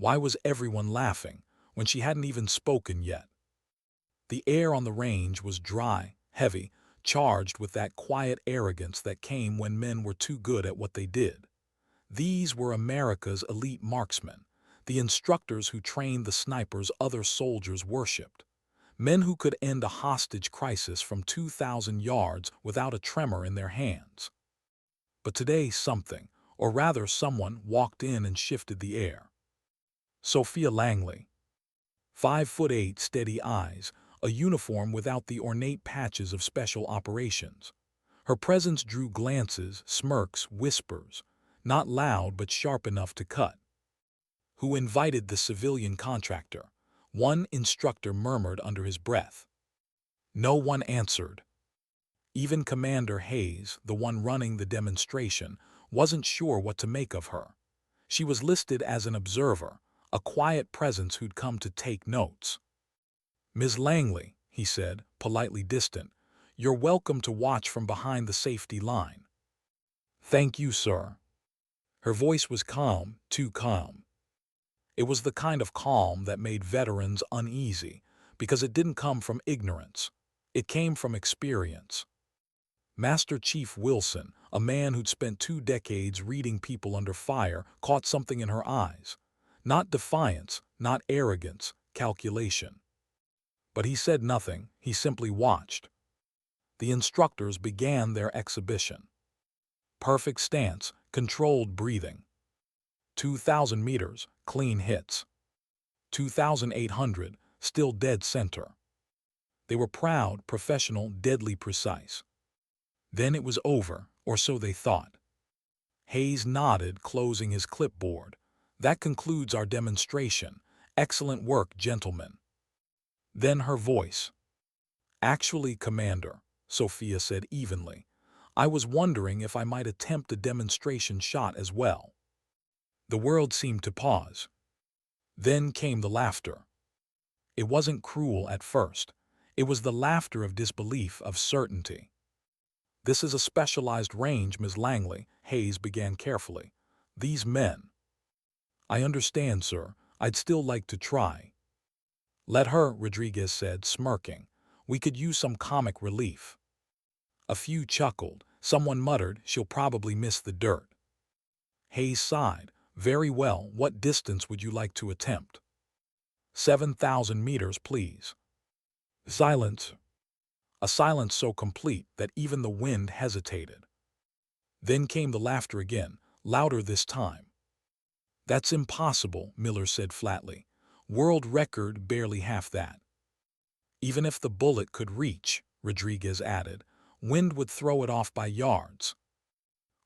Why was everyone laughing when she hadn't even spoken yet? The air on the range was dry, heavy, charged with that quiet arrogance that came when men were too good at what they did. These were America's elite marksmen, the instructors who trained the snipers other soldiers worshipped. Men who could end a hostage crisis from 2,000 yards without a tremor in their hands. But today something, or rather someone, walked in and shifted the air. Sophia Langley. 5'8", steady eyes, a uniform without the ornate patches of special operations. Her presence drew glances, smirks, whispers, not loud but sharp enough to cut. Who invited the civilian contractor? One instructor murmured under his breath. No one answered. Even Commander Hayes, the one running the demonstration, wasn't sure what to make of her. She was listed as an observer, a quiet presence who'd come to take notes. "Ms. Langley," he said, politely distant, "you're welcome to watch from behind the safety line." "Thank you, sir." Her voice was calm, too calm. It was the kind of calm that made veterans uneasy, because it didn't come from ignorance. It came from experience. Master Chief Wilson, a man who'd spent 2 decades reading people under fire, caught something in her eyes. Not defiance, not arrogance, calculation. But he said nothing, he simply watched. The instructors began their exhibition. Perfect stance, controlled breathing. 2,000 meters, clean hits. 2,800, still dead center. They were proud, professional, deadly precise. Then it was over, or so they thought. Hayes nodded, closing his clipboard. "That concludes our demonstration. Excellent work, gentlemen." Then her voice. "Actually, Commander," Sophia said evenly, "I was wondering if I might attempt a demonstration shot as well." The world seemed to pause. Then came the laughter. It wasn't cruel at first. It was the laughter of disbelief, of certainty. "This is a specialized range, Ms. Langley," Hayes began carefully. "These men—" "I understand, sir. I'd still like to try." "Let her," Rodriguez said, smirking. "We could use some comic relief." A few chuckled. Someone muttered, "She'll probably miss the dirt." Hayes sighed. "Very well, what distance would you like to attempt?" 7,000 meters, please." Silence. A silence so complete that even the wind hesitated. Then came the laughter again, louder this time. "That's impossible," Miller said flatly. "World record barely half that." "Even if the bullet could reach," Rodriguez added, "wind would throw it off by yards."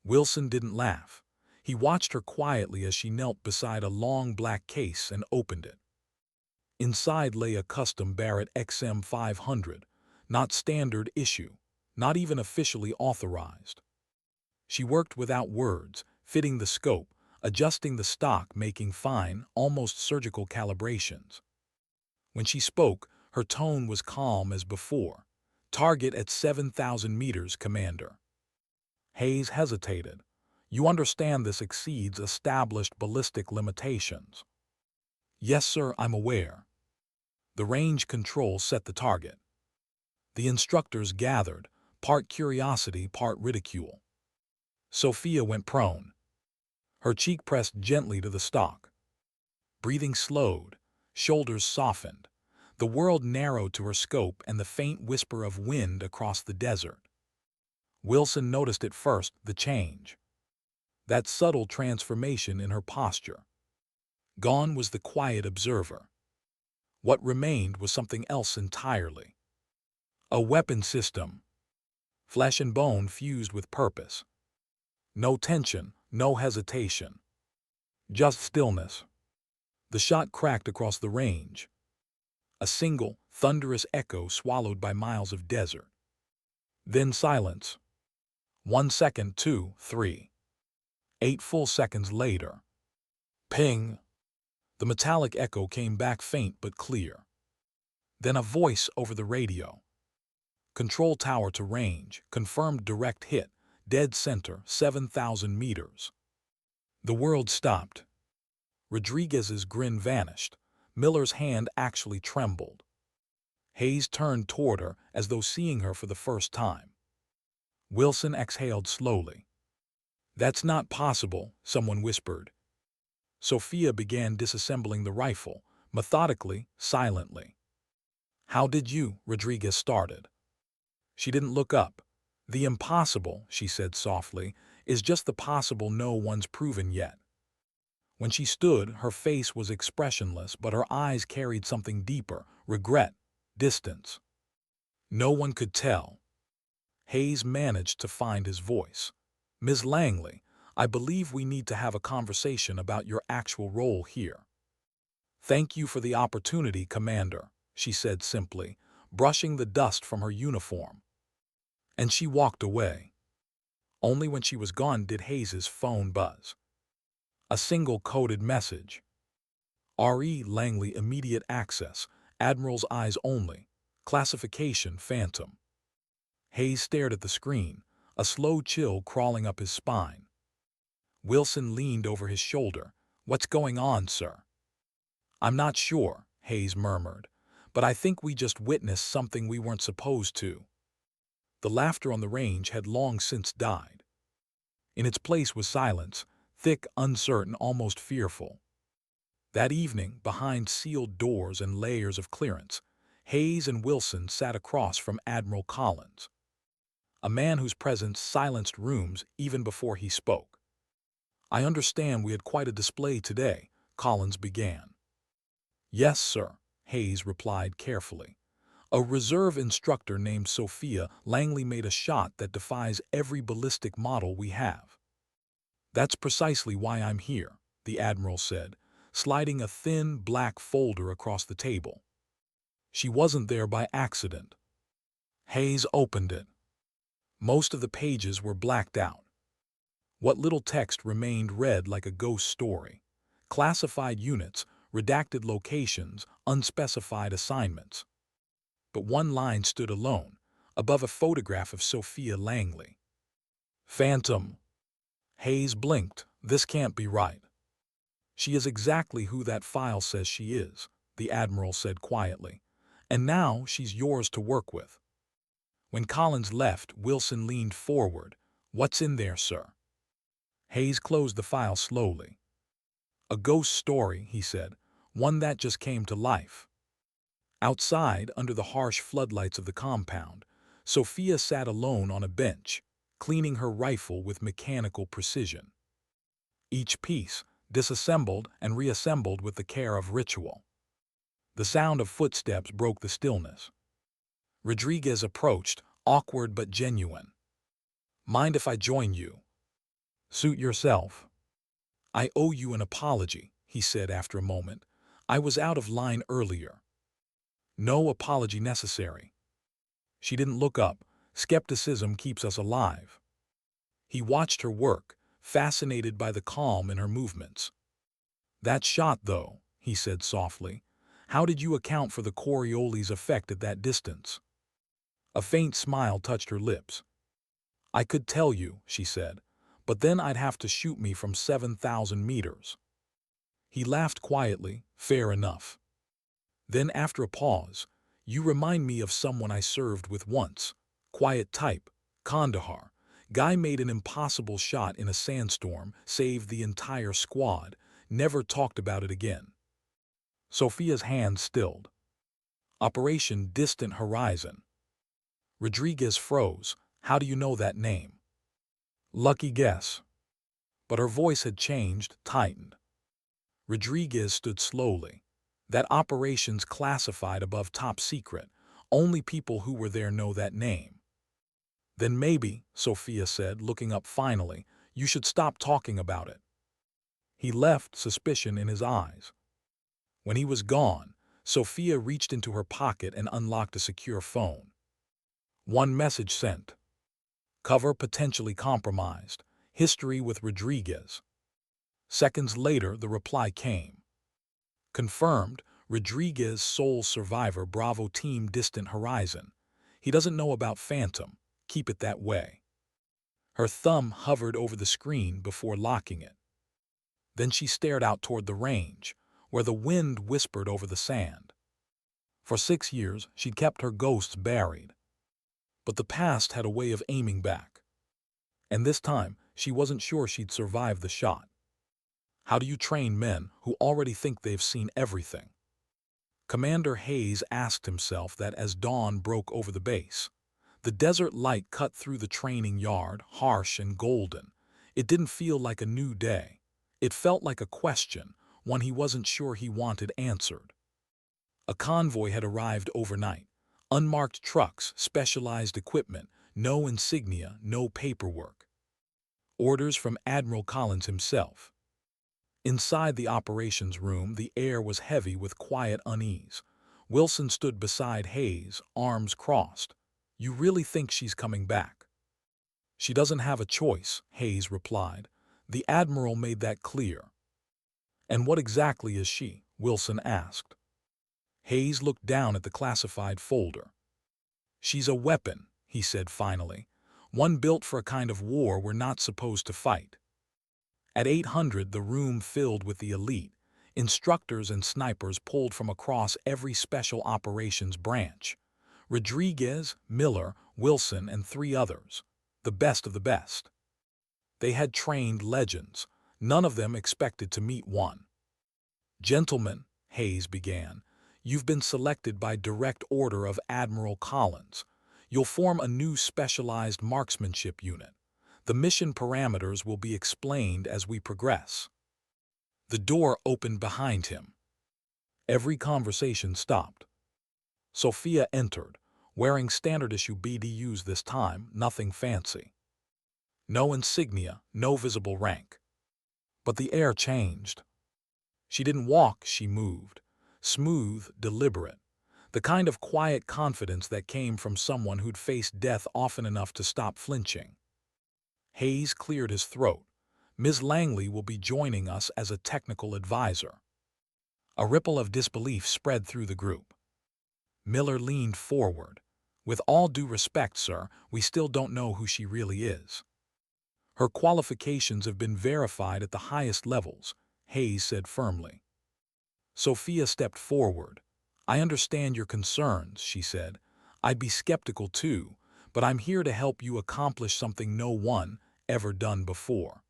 Wilson didn't laugh. He watched her quietly as she knelt beside a long black case and opened it. Inside lay a custom Barrett XM 500, not standard issue, not even officially authorized. She worked without words, fitting the scope, adjusting the stock, making fine, almost surgical calibrations. When she spoke, her tone was calm as before. "Target at 7,000 meters, Commander." Hayes hesitated. "You understand this exceeds established ballistic limitations." "Yes, sir, I'm aware." The range control set the target. The instructors gathered, part curiosity, part ridicule. Sophia went prone. Her cheek pressed gently to the stock. Breathing slowed, shoulders softened. The world narrowed to her scope and the faint whisper of wind across the desert. Wilson noticed it first, the change. That subtle transformation in her posture. Gone was the quiet observer. What remained was something else entirely. A weapon system. Flesh and bone fused with purpose. No tension, no hesitation. Just stillness. The shot cracked across the range. A single, thunderous echo swallowed by miles of desert. Then silence. 1 second, 2, 3. 8 full seconds later. Ping! The metallic echo came back, faint but clear. Then a voice over the radio. "Control tower to range, confirmed direct hit, dead center, 7,000 meters." The world stopped. Rodriguez's grin vanished. Miller's hand actually trembled. Hayes turned toward her as though seeing her for the first time. Wilson exhaled slowly. "That's not possible," someone whispered. Sophia began disassembling the rifle, methodically, silently. "How did you?" Rodriguez started. She didn't look up. "The impossible," she said softly, "is just the possible no one's proven yet." When she stood, her face was expressionless, but her eyes carried something deeper: regret, distance. No one could tell. Hayes managed to find his voice. "Ms. Langley, I believe we need to have a conversation about your actual role here." "Thank you for the opportunity, Commander," she said simply, brushing the dust from her uniform. And she walked away. Only when she was gone did Hayes's phone buzz. A single coded message. R.E. Langley, immediate access, Admiral's eyes only, classification Phantom. Hayes stared at the screen, a slow chill crawling up his spine. Wilson leaned over his shoulder. "What's going on, sir?" "I'm not sure," Hayes murmured, "but I think we just witnessed something we weren't supposed to." The laughter on the range had long since died. In its place was silence, thick, uncertain, almost fearful. That evening, behind sealed doors and layers of clearance, Hayes and Wilson sat across from Admiral Collins, a man whose presence silenced rooms even before he spoke. "I understand we had quite a display today," Collins began. "Yes, sir," Hayes replied carefully. "A reserve instructor named Sophia Langley made a shot that defies every ballistic model we have." "That's precisely why I'm here," the Admiral said, sliding a thin, black folder across the table. "She wasn't there by accident." Hayes opened it. Most of the pages were blacked out. What little text remained read like a ghost story. Classified units, redacted locations, unspecified assignments. But one line stood alone, above a photograph of Sophia Langley. "Phantom." Hayes blinked. "This can't be right." "She is exactly who that file says she is," the Admiral said quietly. "And now she's yours to work with." When Collins left, Wilson leaned forward. "What's in there, sir?" Hayes closed the file slowly. "A ghost story," he said, "one that just came to life." Outside, under the harsh floodlights of the compound, Sophia sat alone on a bench, cleaning her rifle with mechanical precision. Each piece, disassembled and reassembled with the care of ritual. The sound of footsteps broke the stillness. Rodriguez approached, awkward but genuine. "Mind if I join you?" "Suit yourself." "I owe you an apology," he said after a moment. "I was out of line earlier." "No apology necessary." She didn't look up. Skepticism keeps us alive. He watched her work, fascinated by the calm in her movements. "That shot, though," he said softly. "How did you account for the Coriolis' effect at that distance?" A faint smile touched her lips. "I could tell you," she said, "but then I'd have to shoot me from 7,000 meters." He laughed quietly. "Fair enough." Then, after a pause, "You remind me of someone I served with once. Quiet type, Kandahar. Guy made an impossible shot in a sandstorm, saved the entire squad, never talked about it again." Sophia's hand stilled. "Operation Distant Horizon." Rodriguez froze. "How do you know that name?" "Lucky guess." But her voice had changed, tightened. Rodriguez stood slowly. "That operation's classified above top secret. Only people who were there know that name." "Then maybe," Sophia said, looking up finally, "you should stop talking about it." He left, suspicion in his eyes. When he was gone, Sophia reached into her pocket and unlocked a secure phone. One message sent. Cover potentially compromised. History with Rodriguez. Seconds later, the reply came. Confirmed, Rodriguez sole survivor, Bravo Team Distant Horizon. He doesn't know about Phantom. Keep it that way. Her thumb hovered over the screen before locking it. Then she stared out toward the range, where the wind whispered over the sand. For 6 years, she'd kept her ghosts buried. But the past had a way of aiming back. And this time, she wasn't sure she'd survive the shot. How do you train men who already think they've seen everything? Commander Hayes asked himself that as dawn broke over the base. The desert light cut through the training yard, harsh and golden. It didn't feel like a new day. It felt like a question, one he wasn't sure he wanted answered. A convoy had arrived overnight. Unmarked trucks, specialized equipment, no insignia, no paperwork. Orders from Admiral Collins himself. Inside the operations room, the air was heavy with quiet unease. Wilson stood beside Hayes, arms crossed. "You really think she's coming back?" "She doesn't have a choice," Hayes replied. "The Admiral made that clear." "And what exactly is she?" Wilson asked. Hayes looked down at the classified folder. "She's a weapon," he said finally. "One built for a kind of war we're not supposed to fight." At 800, the room filled with the elite. Instructors and snipers pulled from across every special operations branch. Rodriguez, Miller, Wilson, and 3 others. The best of the best. They had trained legends. None of them expected to meet one. "Gentlemen," Hayes began, "you've been selected by direct order of Admiral Collins. You'll form a new specialized marksmanship unit. The mission parameters will be explained as we progress." The door opened behind him. Every conversation stopped. Sophia entered, wearing standard-issue BDUs this time, nothing fancy. No insignia, no visible rank. But the air changed. She didn't walk, she moved. Smooth, deliberate. The kind of quiet confidence that came from someone who'd faced death often enough to stop flinching. Hayes cleared his throat. "Ms. Langley will be joining us as a technical advisor." A ripple of disbelief spread through the group. Miller leaned forward. "With all due respect, sir, we still don't know who she really is." "Her qualifications have been verified at the highest levels," Hayes said firmly. Sophia stepped forward. "I understand your concerns," she said. "I'd be skeptical too, but I'm here to help you accomplish something no one ever done before."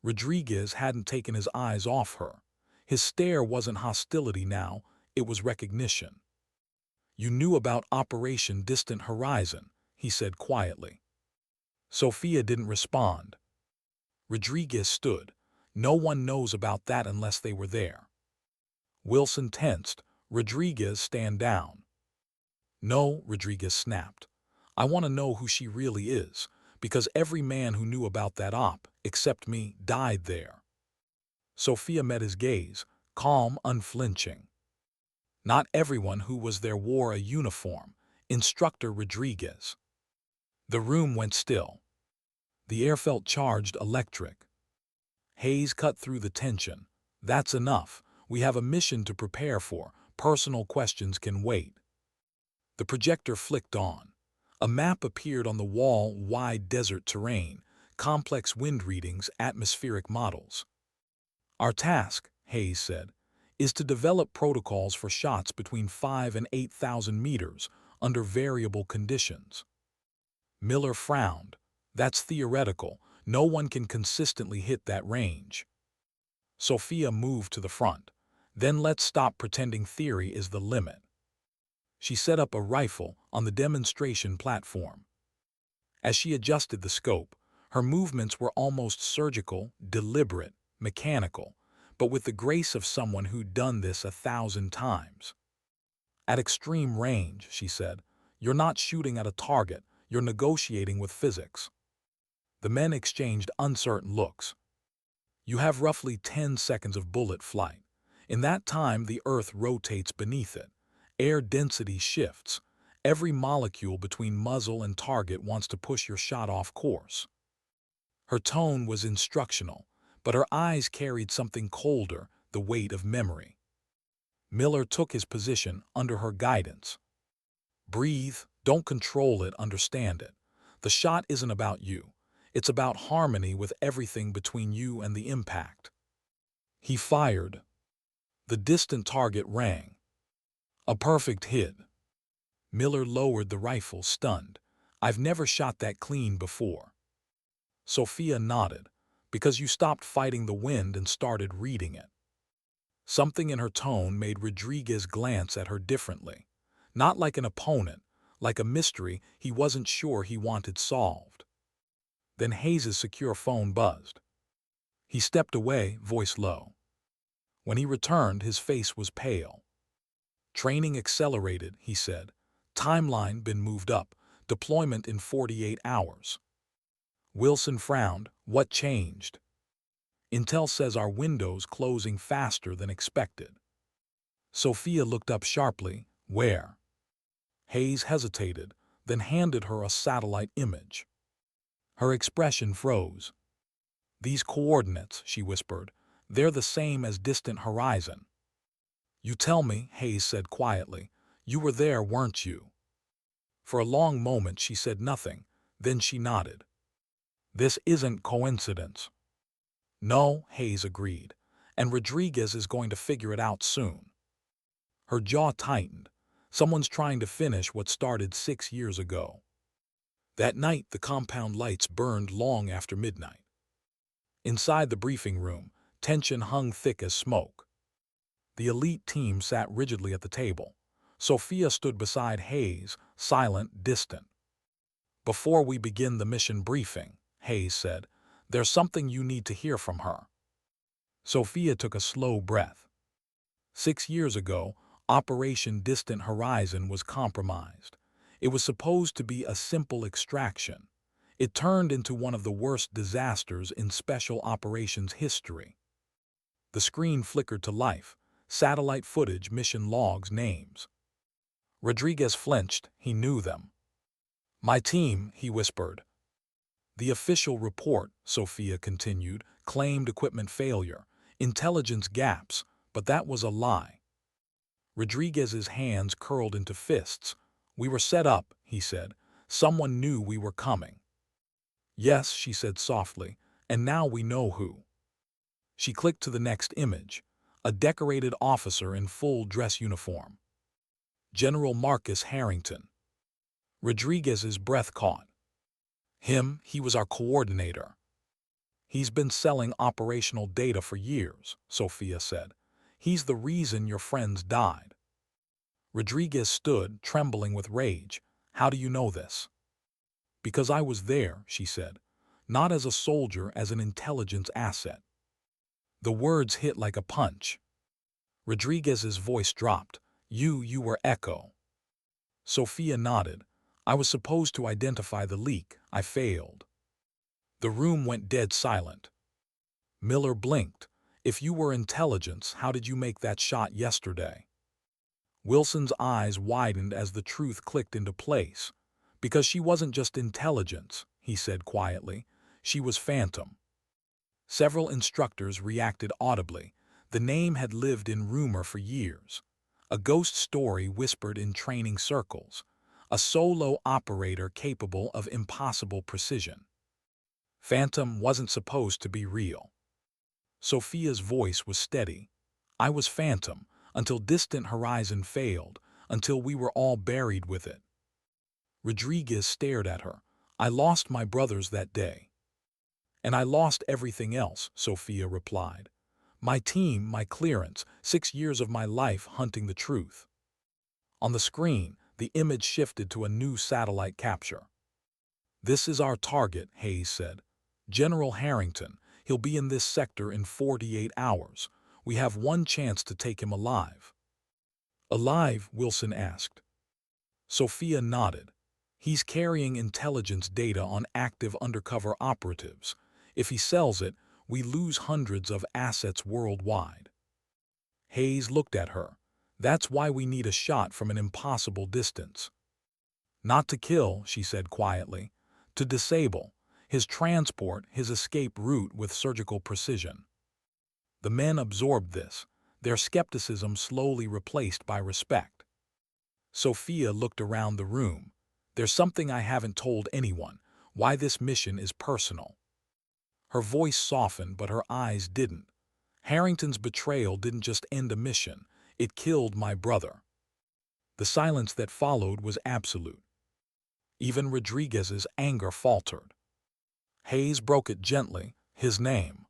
Rodriguez hadn't taken his eyes off her. His stare wasn't hostility now, it was recognition. "You knew about Operation Distant Horizon," he said quietly. Sophia didn't respond. Rodriguez stood. "No one knows about that unless they were there." Wilson tensed. "Rodriguez, stand down." "No," Rodriguez snapped. "I want to know who she really is, because every man who knew about that op, except me, died there." Sophia met his gaze, calm, unflinching. "Not everyone who was there wore a uniform, Instructor Rodriguez." The room went still. The air felt charged, electric. Hayes cut through the tension. "That's enough. We have a mission to prepare for. Personal questions can wait." The projector flicked on. A map appeared on the wall, wide desert terrain, complex wind readings, atmospheric models. "Our task," Hayes said, "is to develop protocols for shots between 5,000 and 8,000 meters under variable conditions." Miller frowned. "That's theoretical. No one can consistently hit that range." Sophia moved to the front. "Then let's stop pretending theory is the limit." She set up a rifle on the demonstration platform. As she adjusted the scope, her movements were almost surgical, deliberate, mechanical, but with the grace of someone who'd done this 1,000 times. "At extreme range," she said, "you're not shooting at a target, you're negotiating with physics." The men exchanged uncertain looks. "You have roughly 10 seconds of bullet flight. In that time, the Earth rotates beneath it. Air density shifts. Every molecule between muzzle and target wants to push your shot off course." Her tone was instructional, but her eyes carried something colder, the weight of memory. Miller took his position under her guidance. "Breathe, don't control it, understand it. The shot isn't about you. It's about harmony with everything between you and the impact." He fired. The distant target rang. A perfect hit. Miller lowered the rifle, stunned. I've never shot that clean before. Sophia nodded. Because you stopped fighting the wind and started reading it. Something in her tone made Rodriguez glance at her differently. Not like an opponent, like a mystery he wasn't sure he wanted solved. Then Hayes's secure phone buzzed. He stepped away, voice low. When he returned, his face was pale. Training accelerated, he said. Timeline been moved up. Deployment in 48 hours. Wilson frowned. What changed? Intel says our window's closing faster than expected. Sophia looked up sharply. Where? Hayes hesitated, then handed her a satellite image. Her expression froze. These coordinates, she whispered, they're the same as distant horizon. You tell me, Hayes said quietly, you were there, weren't you? For a long moment she said nothing, then she nodded. This isn't coincidence. No, Hayes agreed, and Rodriguez is going to figure it out soon. Her jaw tightened. Someone's trying to finish what started 6 years ago. That night, the compound lights burned long after midnight. Inside the briefing room, tension hung thick as smoke. The elite team sat rigidly at the table. Sophia stood beside Hayes, silent, distant. Before we begin the mission briefing, Hayes said, there's something you need to hear from her. Sophia took a slow breath. 6 years ago, Operation Distant Horizon was compromised. It was supposed to be a simple extraction. It turned into one of the worst disasters in special operations history. The screen flickered to life. Satellite footage, mission logs, names. Rodriguez flinched. He knew them. My team, he whispered. The official report, Sophia continued, claimed equipment failure, intelligence gaps, but that was a lie. Rodriguez's hands curled into fists. We were set up, he said. Someone knew we were coming. Yes, she said softly, and now we know who. She clicked to the next image, a decorated officer in full dress uniform. General Marcus Harrington. Rodriguez's breath caught. Him, he was our coordinator. He's been selling operational data for years, Sophia said. He's the reason your friends died. Rodriguez stood, trembling with rage. How do you know this? Because I was there, she said. Not as a soldier, as an intelligence asset. The words hit like a punch. Rodriguez's voice dropped. You were Echo. Sophia nodded. I was supposed to identify the leak. I failed. The room went dead silent. Miller blinked. If you were intelligence, how did you make that shot yesterday? Wilson's eyes widened as the truth clicked into place. Because she wasn't just intelligence, he said quietly. She was Phantom. Several instructors reacted audibly. The name had lived in rumor for years. A ghost story whispered in training circles. A solo operator capable of impossible precision. Phantom wasn't supposed to be real. Sophia's voice was steady. I was Phantom, until Distant Horizon failed, until we were all buried with it. Rodriguez stared at her. I lost my brothers that day. And I lost everything else, Sophia replied. My team, my clearance, 6 years of my life hunting the truth. On the screen, the image shifted to a new satellite capture. This is our target, Hayes said. General Harrington. He'll be in this sector in 48 hours. We have one chance to take him alive. Alive? Wilson asked. Sophia nodded. He's carrying intelligence data on active undercover operatives. If he sells it, we lose hundreds of assets worldwide. Hayes looked at her. That's why we need a shot from an impossible distance. Not to kill, she said quietly. To disable. His transport, his escape route with surgical precision. The men absorbed this, their skepticism slowly replaced by respect. Sophia looked around the room. There's something I haven't told anyone, why this mission is personal. Her voice softened, but her eyes didn't. Harrington's betrayal didn't just end a mission, it killed my brother. The silence that followed was absolute. Even Rodriguez's anger faltered. Hayes broke it gently, his name.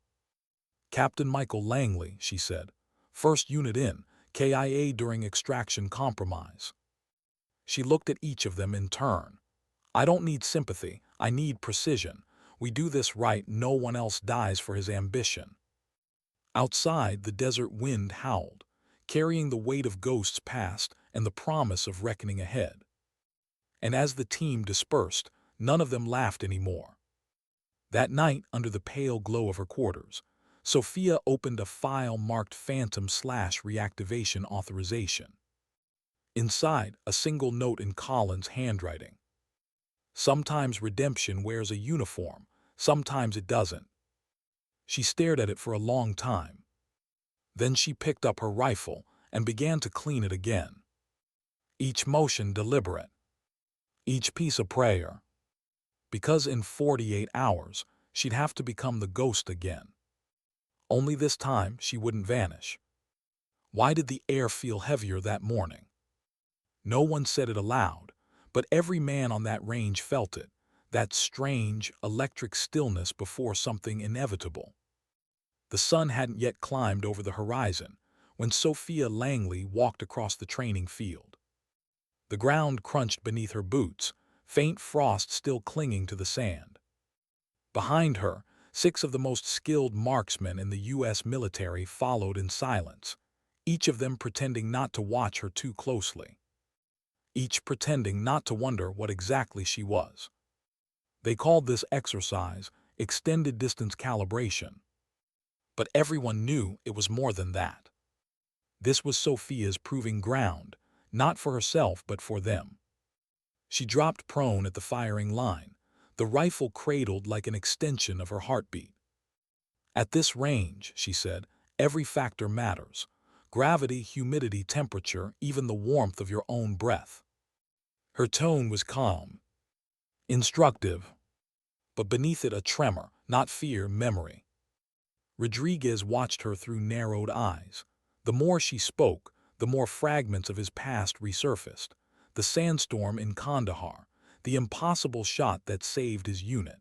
Captain Michael Langley, she said. First unit in, KIA during extraction compromise. She looked at each of them in turn. I don't need sympathy, I need precision. We do this right, no one else dies for his ambition. Outside, the desert wind howled, carrying the weight of ghosts past and the promise of reckoning ahead. And as the team dispersed, none of them laughed anymore. That night, under the pale glow of her quarters, Sophia opened a file marked Phantom/Reactivation Authorization. Inside, a single note in Colin's handwriting. Sometimes redemption wears a uniform, sometimes it doesn't. She stared at it for a long time. Then she picked up her rifle and began to clean it again. Each motion deliberate. Each piece a prayer. Because in 48 hours, she'd have to become the ghost again. Only this time she wouldn't vanish. Why did the air feel heavier that morning? No one said it aloud, but every man on that range felt it, that strange, electric stillness before something inevitable. The sun hadn't yet climbed over the horizon when Sophia Langley walked across the training field. The ground crunched beneath her boots, faint frost still clinging to the sand. Behind her, 6 of the most skilled marksmen in the U.S. military followed in silence, each of them pretending not to watch her too closely. Each pretending not to wonder what exactly she was. They called this exercise extended distance calibration. But everyone knew it was more than that. This was Sophia's proving ground, not for herself but for them. She dropped prone at the firing line, the rifle cradled like an extension of her heartbeat. At this range, she said, every factor matters. Gravity, humidity, temperature, even the warmth of your own breath. Her tone was calm, instructive, but beneath it a tremor, not fear, memory. Rodriguez watched her through narrowed eyes. The more she spoke, the more fragments of his past resurfaced. The sandstorm in Kandahar, the impossible shot that saved his unit.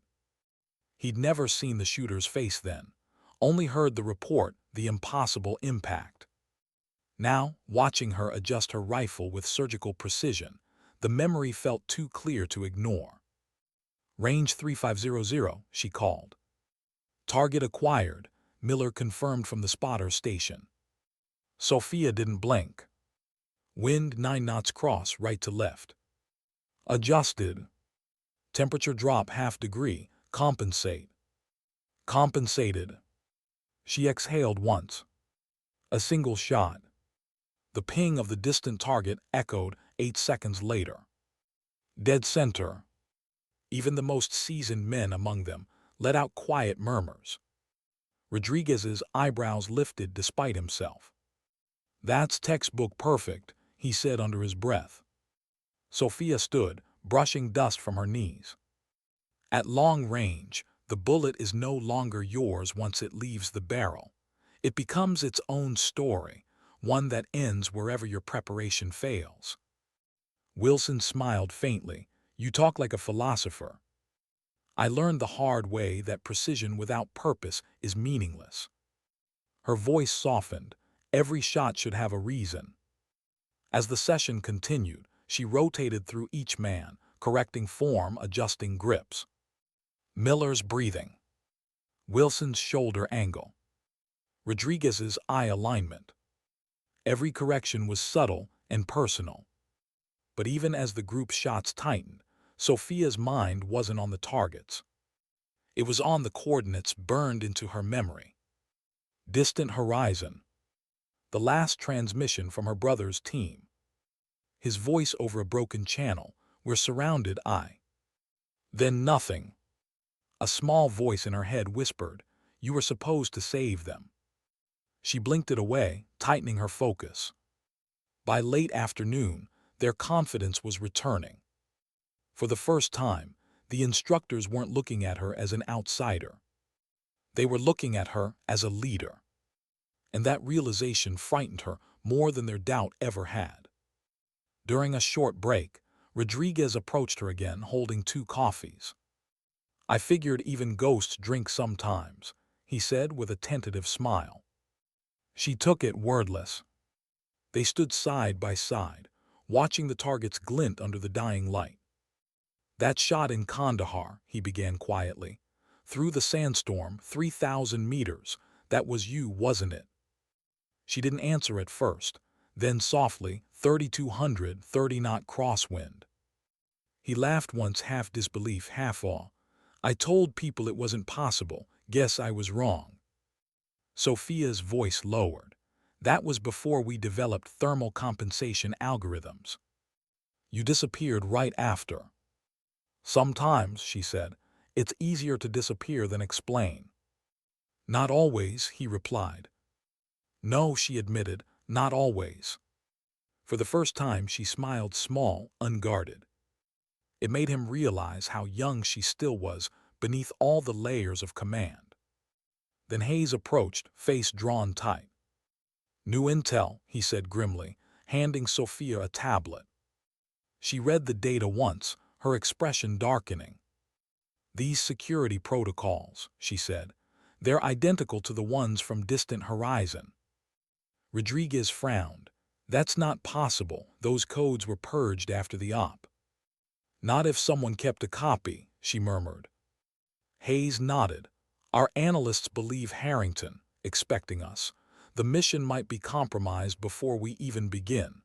He'd never seen the shooter's face then, only heard the report, the impossible impact. Now, watching her adjust her rifle with surgical precision, the memory felt too clear to ignore. Range 3500, she called. Target acquired, Miller confirmed from the spotter station. Sophia didn't blink. Wind 9 knots cross right to left. Adjusted. Temperature drop ½ degree, compensate. Compensated. She exhaled once. A single shot. The ping of the distant target echoed 8 seconds later. Dead center. Even the most seasoned men among them let out quiet murmurs. Rodriguez's eyebrows lifted despite himself. That's textbook perfect, he said under his breath. Sophia stood, brushing dust from her knees. At long range, the bullet is no longer yours once it leaves the barrel. It becomes its own story, one that ends wherever your preparation fails. Wilson smiled faintly. You talk like a philosopher. I learned the hard way that precision without purpose is meaningless. Her voice softened. Every shot should have a reason. As the session continued, she rotated through each man, correcting form, adjusting grips. Miller's breathing. Wilson's shoulder angle. Rodriguez's eye alignment. Every correction was subtle and personal. But even as the group's shots tightened, Sophia's mind wasn't on the targets. It was on the coordinates burned into her memory. Distant horizon. The last transmission from her brother's team. His voice over a broken channel. We're surrounded, Then nothing. A small voice in her head whispered, you were supposed to save them. She blinked it away, tightening her focus. By late afternoon, their confidence was returning. For the first time, the instructors weren't looking at her as an outsider. They were looking at her as a leader. and that realization frightened her more than their doubt ever had. During a short break, Rodriguez approached her again, holding 2 coffees. "I figured even ghosts drink sometimes," he said with a tentative smile. She took it wordless. They stood side by side, watching the targets glint under the dying light. "That shot in Kandahar," he began quietly. "Through the sandstorm, 3,000 meters. That was you, wasn't it?" She didn't answer at first. Then softly, 3,200, 30-knot crosswind. He laughed once, half disbelief, half awe. "I told people it wasn't possible. Guess I was wrong." Sophia's voice lowered. "That was before we developed thermal compensation algorithms. You disappeared right after." "Sometimes," she said, "it's easier to disappear than explain." "Not always," he replied. "No," she admitted, "not always." For the first time she smiled, small, unguarded. It made him realize how young she still was beneath all the layers of command. Then Hayes approached, face drawn tight. "New intel," he said grimly, handing Sophia a tablet. She read the data once, her expression darkening. "These security protocols," she said, "they're identical to the ones from Distant Horizon." Rodriguez frowned. "That's not possible. Those codes were purged after the op." "Not if someone kept a copy," she murmured. Hayes nodded. "Our analysts believe Harrington, expecting us. The mission might be compromised before we even begin."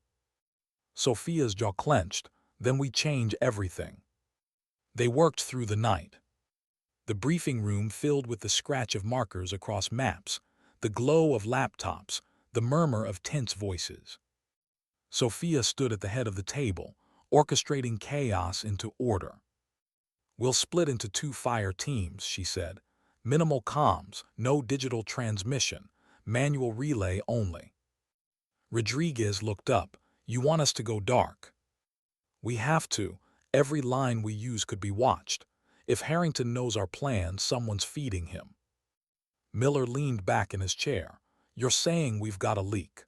Sophia's jaw clenched. "Then we change everything." They worked through the night. The briefing room filled with the scratch of markers across maps, the glow of laptops, the murmur of tense voices. Sophia stood at the head of the table, orchestrating chaos into order. "We'll split into 2 fire teams," she said. "Minimal comms, no digital transmission, manual relay only." Rodriguez looked up. "You want us to go dark?" "We have to. Every line we use could be watched. If Harrington knows our plan, someone's feeding him." Miller leaned back in his chair. "You're saying we've got a leak?"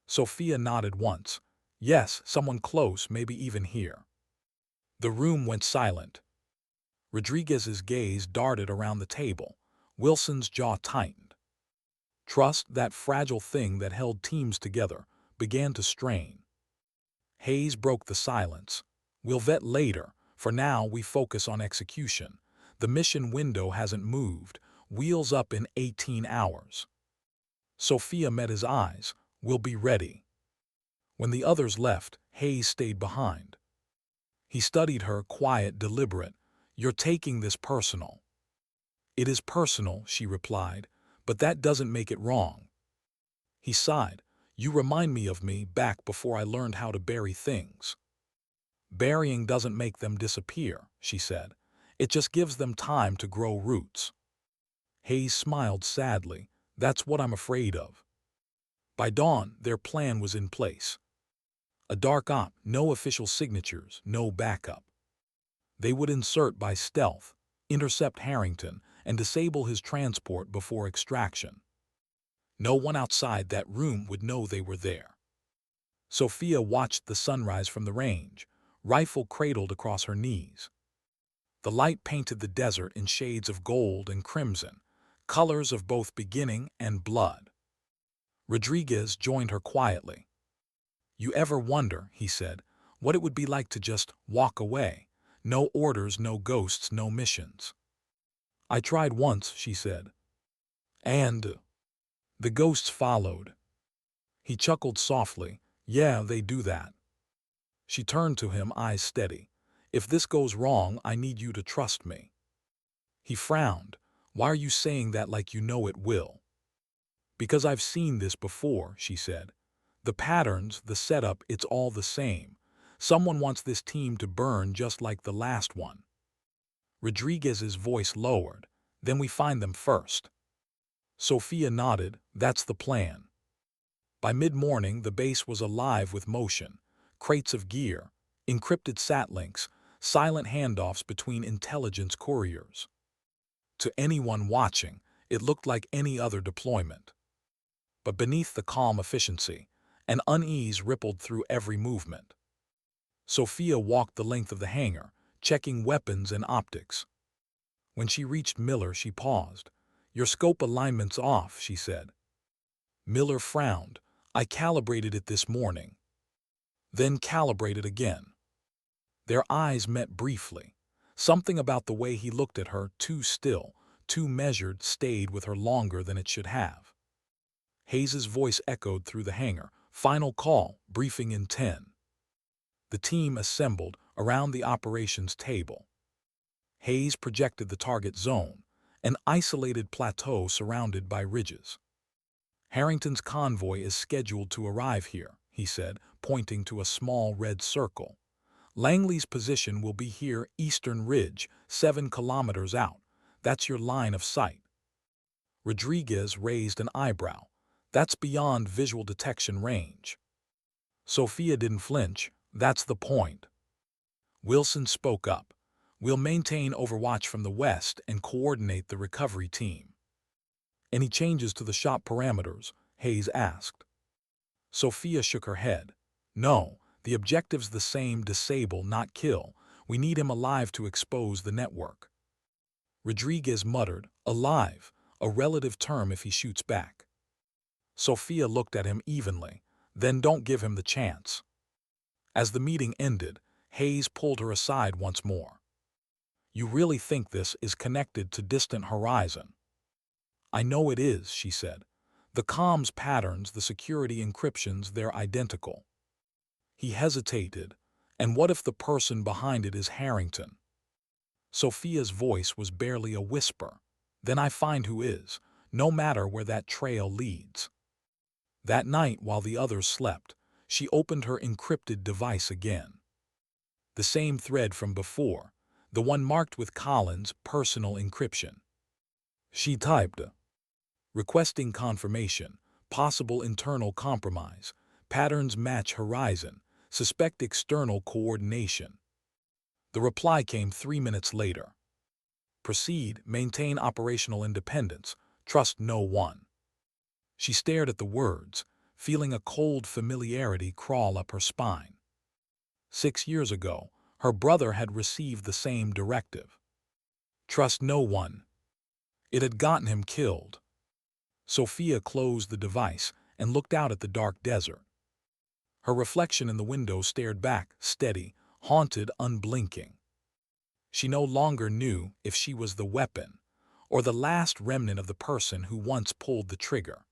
Sophia nodded once. "Yes, someone close, maybe even here." The room went silent. Rodriguez's gaze darted around the table. Wilson's jaw tightened. Trust, that fragile thing that held teams together, began to strain. Hayes broke the silence. "We'll vet later. For now, we focus on execution. The mission window hasn't moved. Wheels up in 18 hours. Sophia met his eyes. "We'll be ready." When the others left, Hayes stayed behind. He studied her, quiet, deliberate. "You're taking this personal." "It is personal," she replied, "but that doesn't make it wrong." He sighed. "You remind me of me back before I learned how to bury things." "Burying doesn't make them disappear," she said. "It just gives them time to grow roots." Hayes smiled sadly. "That's what I'm afraid of." By dawn, their plan was in place. A dark op, no official signatures, no backup. They would insert by stealth, intercept Harrington, and disable his transport before extraction. No one outside that room would know they were there. Sophia watched the sunrise from the range, rifle cradled across her knees. The light painted the desert in shades of gold and crimson, colors of both beginning and blood. Rodriguez joined her quietly. "You ever wonder," he said, "what it would be like to just walk away? No orders, no ghosts, no missions." "I tried once," she said. "And?" "The ghosts followed." He chuckled softly. "Yeah, they do that." She turned to him, eyes steady. "If this goes wrong, I need you to trust me." He frowned. "Why are you saying that like you know it will?" "Because I've seen this before," she said. "The patterns, the setup, it's all the same. Someone wants this team to burn just like the last one." Rodriguez's voice lowered. "Then we find them first." Sophia nodded. "That's the plan." By mid-morning, the base was alive with motion. Crates of gear, encrypted sat links, silent handoffs between intelligence couriers. To anyone watching, it looked like any other deployment. but beneath the calm efficiency, an unease rippled through every movement. Sophia walked the length of the hangar, checking weapons and optics. When she reached Miller, she paused. "Your scope alignment's off," she said. Miller frowned. "I calibrated it this morning." Then calibrated again. Their eyes met briefly. Something about the way he looked at her, too still, too measured, stayed with her longer than it should have. Hayes's voice echoed through the hangar. "Final call, briefing in 10. The team assembled around the operations table. Hayes projected the target zone, an isolated plateau surrounded by ridges. "Harrington's convoy is scheduled to arrive here," he said, pointing to a small red circle. "Langley's position will be here, Eastern Ridge, 7 kilometers out. That's your line of sight." Rodriguez raised an eyebrow. "That's beyond visual detection range." Sophia didn't flinch. "That's the point." Wilson spoke up. "We'll maintain overwatch from the west and coordinate the recovery team." "Any changes to the shop parameters?" Hayes asked. Sophia shook her head. "No, the objective's the same: disable, not kill. We need him alive to expose the network." Rodriguez muttered, "Alive, a relative term if he shoots back." Sophia looked at him evenly. "Then don't give him the chance." As the meeting ended, Hayes pulled her aside once more. "You really think this is connected to distant horizon?" "I know it is," she said. "The comms patterns, the security encryptions, they're identical." He hesitated. "And what if the person behind it is Harrington?" Sophia's voice was barely a whisper. "Then I find who is, no matter where that trail leads." That night, while the others slept, she opened her encrypted device again. The same thread from before, the one marked with Collins' personal encryption. She typed, "Requesting confirmation, possible internal compromise, patterns match horizon, suspect external coordination." The reply came 3 minutes later. "Proceed, maintain operational independence, trust no one." She stared at the words, feeling a cold familiarity crawl up her spine. 6 years ago, her brother had received the same directive. Trust no one. It had gotten him killed. Sophia closed the device and looked out at the dark desert. Her reflection in the window stared back, steady, haunted, unblinking. She no longer knew if she was the weapon or the last remnant of the person who once pulled the trigger.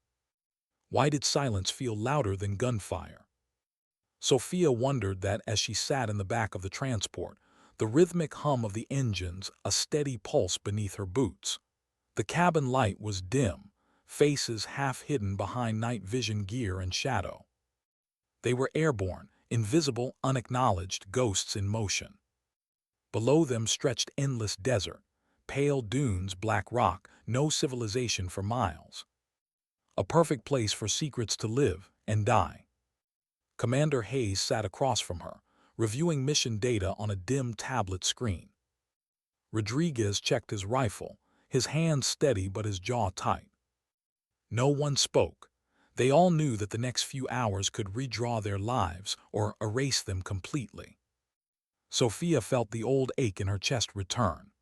Why did silence feel louder than gunfire? Sophia wondered that as she sat in the back of the transport, the rhythmic hum of the engines a steady pulse beneath her boots. The cabin light was dim, faces half hidden behind night vision gear and shadow. They were airborne, invisible, unacknowledged ghosts in motion. Below them stretched endless desert, pale dunes, black rock, no civilization for miles. A perfect place for secrets to live and die. Commander Hayes sat across from her, reviewing mission data on a dim tablet screen. Rodriguez checked his rifle, his hands steady but his jaw tight. No one spoke. They all knew that the next few hours could redraw their lives or erase them completely. Sophia felt the old ache in her chest return.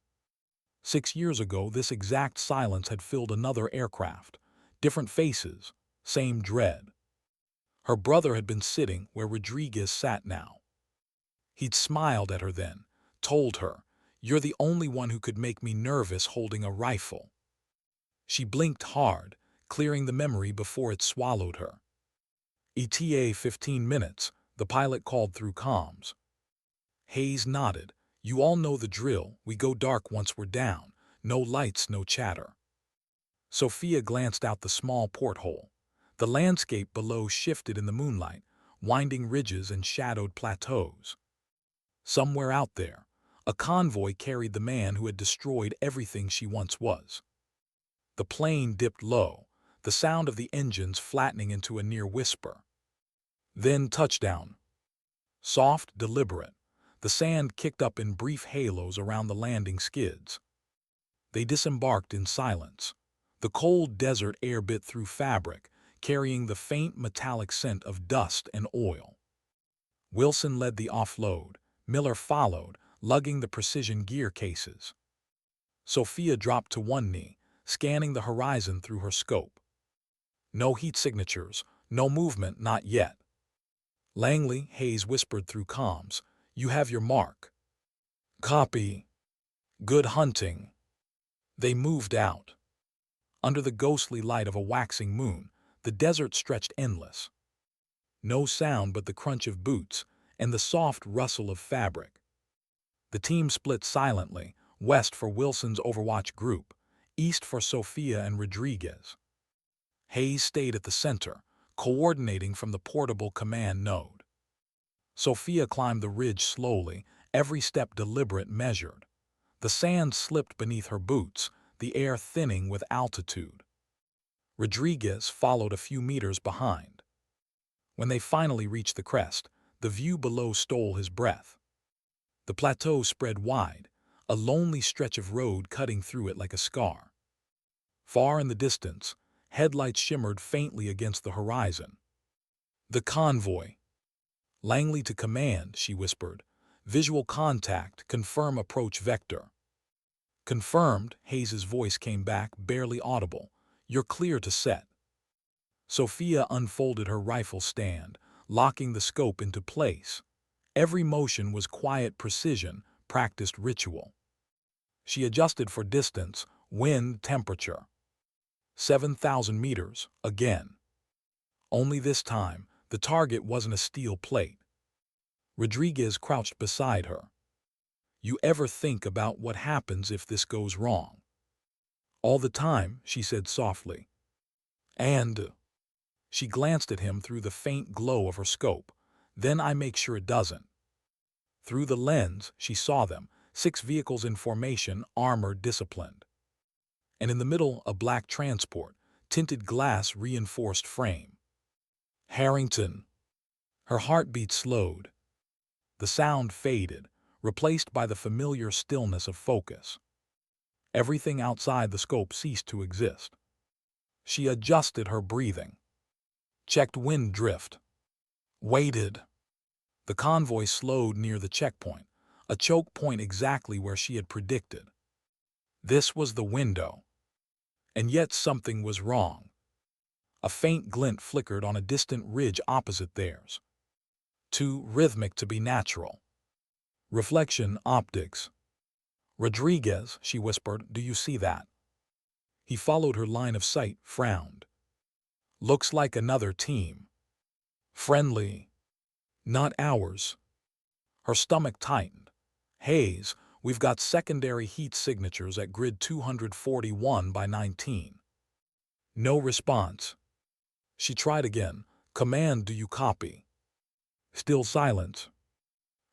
6 years ago, this exact silence had filled another aircraft. Different faces, same dread. Her brother had been sitting where Rodriguez sat now. He'd smiled at her then, told her, "You're the only one who could make me nervous holding a rifle." She blinked hard, clearing the memory before it swallowed her. "ETA 15 minutes, the pilot called through comms." Hayes nodded. "You all know the drill. We go dark once we're down. No lights, no chatter." Sophia glanced out the small porthole. The landscape below shifted in the moonlight, winding ridges and shadowed plateaus. Somewhere out there, a convoy carried the man who had destroyed everything she once was. The plane dipped low, the sound of the engines flattening into a near whisper. Then touchdown. Soft, deliberate. The sand kicked up in brief halos around the landing skids. They disembarked in silence. The cold desert air bit through fabric, carrying the faint metallic scent of dust and oil. Wilson led the offload. Miller followed, lugging the precision gear cases. Sophia dropped to one knee, scanning the horizon through her scope. No heat signatures, no movement, not yet. Langley, Hayes whispered through comms, "You have your mark." "Copy. Good hunting." They moved out. Under the ghostly light of a waxing moon, the desert stretched endless. No sound but the crunch of boots and the soft rustle of fabric. The team split silently, west for Wilson's Overwatch group, east for Sophia and Rodriguez. Hayes stayed at the center, coordinating from the portable command node. Sophia climbed the ridge slowly, every step deliberate, measured. The sand slipped beneath her boots, the air thinning with altitude. Rodriguez followed a few meters behind. When they finally reached the crest, the view below stole his breath. The plateau spread wide, a lonely stretch of road cutting through it like a scar. Far in the distance, headlights shimmered faintly against the horizon. "The convoy." "Langley to command," she whispered. "Visual contact, confirm approach vector." "Confirmed," Hayes's voice came back, barely audible. "You're clear to set." Sophia unfolded her rifle stand, locking the scope into place. Every motion was quiet precision, practiced ritual. She adjusted for distance, wind, temperature. 7,000 meters, again. Only this time, the target wasn't a steel plate. Rodriguez crouched beside her. "You ever think about what happens if this goes wrong?" "All the time," she said softly. "And—" She glanced at him through the faint glow of her scope. "Then I make sure it doesn't." Through the lens, she saw them, 6 vehicles in formation, armored, disciplined. And in the middle, a black transport, tinted glass, reinforced frame. "Harrington." Her heartbeat slowed. The sound faded, replaced by the familiar stillness of focus. Everything outside the scope ceased to exist. She adjusted her breathing. Checked wind drift. Waited. The convoy slowed near the checkpoint, a choke point exactly where she had predicted. This was the window. And yet something was wrong. A faint glint flickered on a distant ridge opposite theirs. Too rhythmic to be natural. Reflection, optics. "Rodriguez," she whispered, "do you see that?" He followed her line of sight, frowned. "Looks like another team. Friendly. Not ours." Her stomach tightened. "Hayes, we've got secondary heat signatures at grid 241 by 19. No response." She tried again. "Command, do you copy?" Still silence.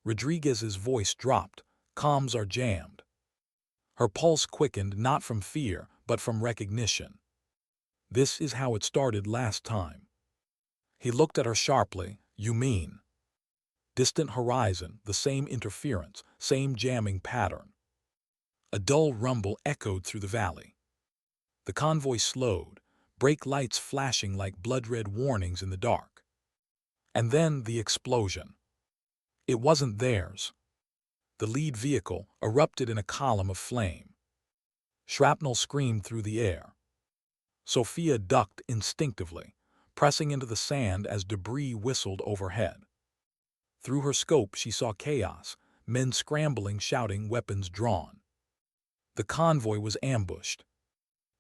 Rodriguez's voice dropped. "Comms are jammed." Her pulse quickened, not from fear, but from recognition. This is how it started last time. He looked at her sharply. "You mean?" Distant horizon, the same interference, same jamming pattern. A dull rumble echoed through the valley. The convoy slowed, brake lights flashing like blood-red warnings in the dark. And then the explosion. It wasn't theirs. The lead vehicle erupted in a column of flame. Shrapnel screamed through the air. Sophia ducked instinctively, pressing into the sand as debris whistled overhead. Through her scope she saw chaos, men scrambling, shouting, weapons drawn. The convoy was ambushed.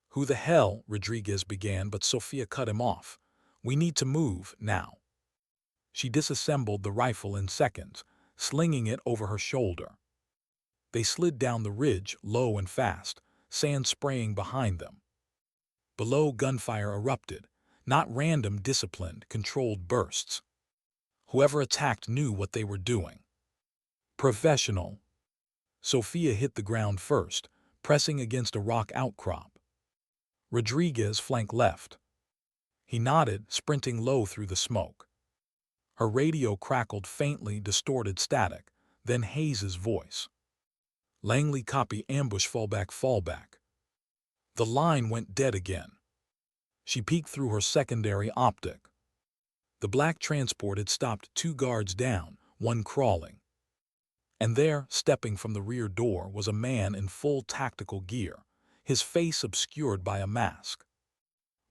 "Who the hell?" Rodriguez began, but Sophia cut him off. "We need to move, now." She disassembled the rifle in seconds, slinging it over her shoulder. They slid down the ridge, low and fast, sand spraying behind them. Below, gunfire erupted, not random, disciplined, controlled bursts. Whoever attacked knew what they were doing. Professional. Sophia hit the ground first, pressing against a rock outcrop. Rodriguez flanked left. He nodded, sprinting low through the smoke. Her radio crackled faintly, distorted static, then Hayes's voice. "Langley, copy, ambush, fallback, fallback." The line went dead again. She peeked through her secondary optic. The black transport had stopped 2 guards down, one crawling. And there, stepping from the rear door, was a man in full tactical gear, his face obscured by a mask.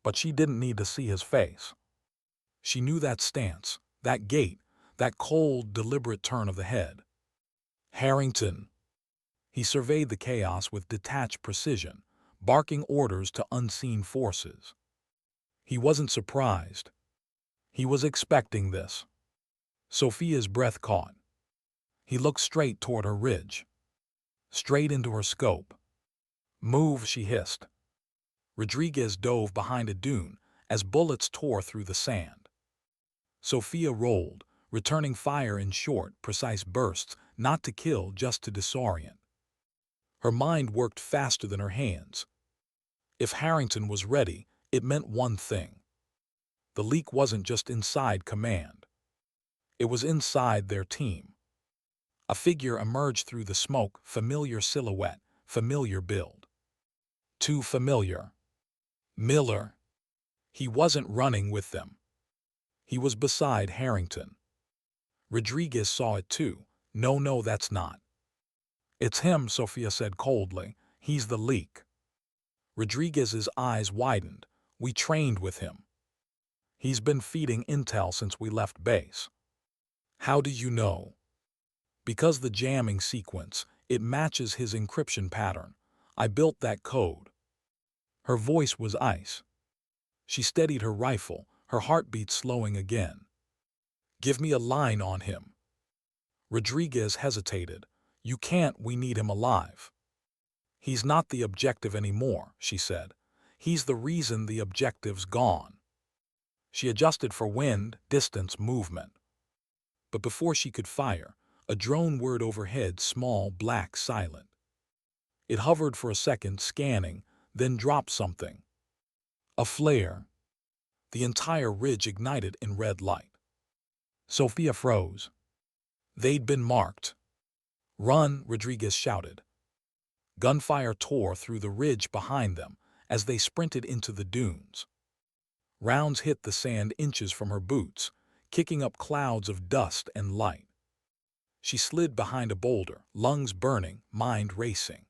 But she didn't need to see his face. She knew that stance, that gait, that cold, deliberate turn of the head. Harrington. He surveyed the chaos with detached precision, barking orders to unseen forces. He wasn't surprised. He was expecting this. Sophia's breath caught. He looked straight toward her ridge, straight into her scope. "Move," she hissed. Rodriguez dove behind a dune as bullets tore through the sand. Sophia rolled, returning fire in short, precise bursts, not to kill, just to disorient. Her mind worked faster than her hands. If Harrington was ready, it meant one thing. The leak wasn't just inside command. It was inside their team. A figure emerged through the smoke, familiar silhouette, familiar build. Too familiar. Miller. He wasn't running with them. He was beside Harrington. Rodriguez saw it too. No, that's not. "It's him," Sophia said coldly. "He's the leak." Rodriguez's eyes widened. "We trained with him. He's been feeding intel since we left base." "How do you know?" "Because the jamming sequence, it matches his encryption pattern. I built that code." Her voice was ice. She steadied her rifle, her heartbeat slowing again. "Give me a line on him." Rodriguez hesitated. "You can't, we need him alive." "He's not the objective anymore," she said. "He's the reason the objective's gone." She adjusted for wind, distance, movement. But before she could fire, a drone whirred overhead, small, black, silent. It hovered for a second, scanning, then dropped something. A flare. The entire ridge ignited in red light. Sophia froze. They'd been marked. "Run!" Rodriguez shouted. Gunfire tore through the ridge behind them as they sprinted into the dunes. Rounds hit the sand inches from her boots, kicking up clouds of dust and light. She slid behind a boulder, lungs burning, mind racing.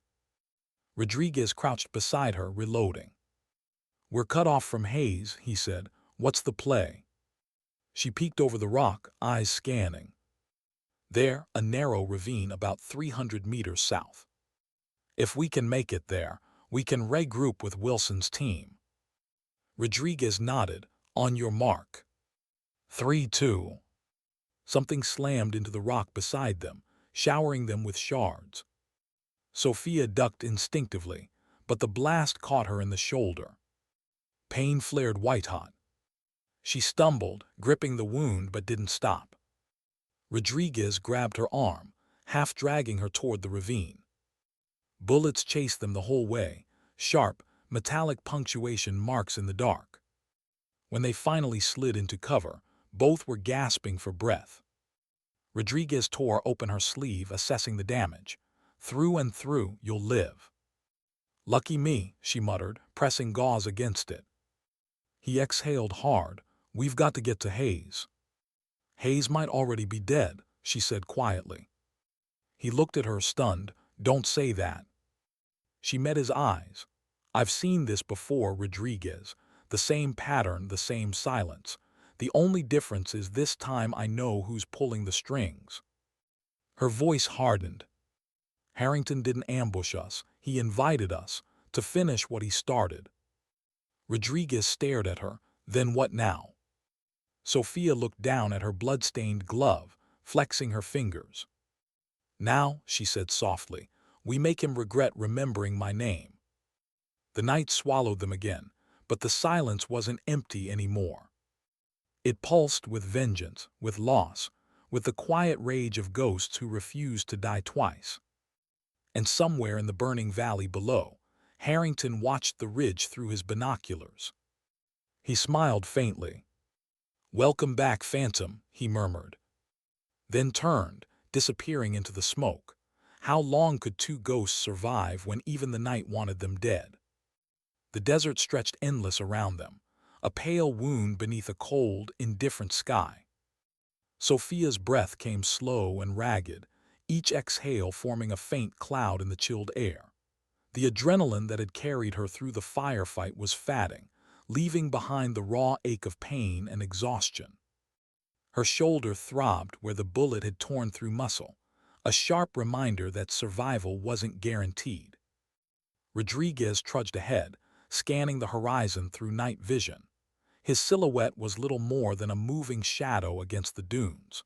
Rodriguez crouched beside her, reloading. "We're cut off from Hayes," he said. "What's the play?" She peeked over the rock, eyes scanning. There, a narrow ravine about 300 meters south. "If we can make it there, we can regroup with Wilson's team." Rodriguez nodded. "On your mark. 3, 2. Something slammed into the rock beside them, showering them with shards. Sophia ducked instinctively, but the blast caught her in the shoulder. Pain flared white-hot. She stumbled, gripping the wound, but didn't stop. Rodriguez grabbed her arm, half dragging her toward the ravine. Bullets chased them the whole way, sharp, metallic punctuation marks in the dark. When they finally slid into cover, both were gasping for breath. Rodriguez tore open her sleeve, assessing the damage. "Through and through, you'll live." "Lucky me," she muttered, pressing gauze against it. He exhaled hard. "We've got to get to Hayes." "Hayes might already be dead," she said quietly. He looked at her, stunned. "Don't say that." She met his eyes. "I've seen this before, Rodriguez. The same pattern, the same silence. The only difference is this time I know who's pulling the strings." Her voice hardened. "Harrington didn't ambush us. He invited us to finish what he started." Rodriguez stared at her. "Then what now?" Sophia looked down at her blood-stained glove, flexing her fingers. "Now," she said softly, "we make him regret remembering my name." The night swallowed them again, but the silence wasn't empty anymore. It pulsed with vengeance, with loss, with the quiet rage of ghosts who refused to die twice. And somewhere in the burning valley below, Harrington watched the ridge through his binoculars. He smiled faintly. "Welcome back, Phantom," he murmured. Then turned, disappearing into the smoke. How long could 2 ghosts survive when even the night wanted them dead? The desert stretched endless around them, a pale wound beneath a cold, indifferent sky. Sophia's breath came slow and ragged, each exhale forming a faint cloud in the chilled air. The adrenaline that had carried her through the firefight was fatting, leaving behind the raw ache of pain and exhaustion. Her shoulder throbbed where the bullet had torn through muscle, a sharp reminder that survival wasn't guaranteed. Rodriguez trudged ahead, scanning the horizon through night vision. His silhouette was little more than a moving shadow against the dunes.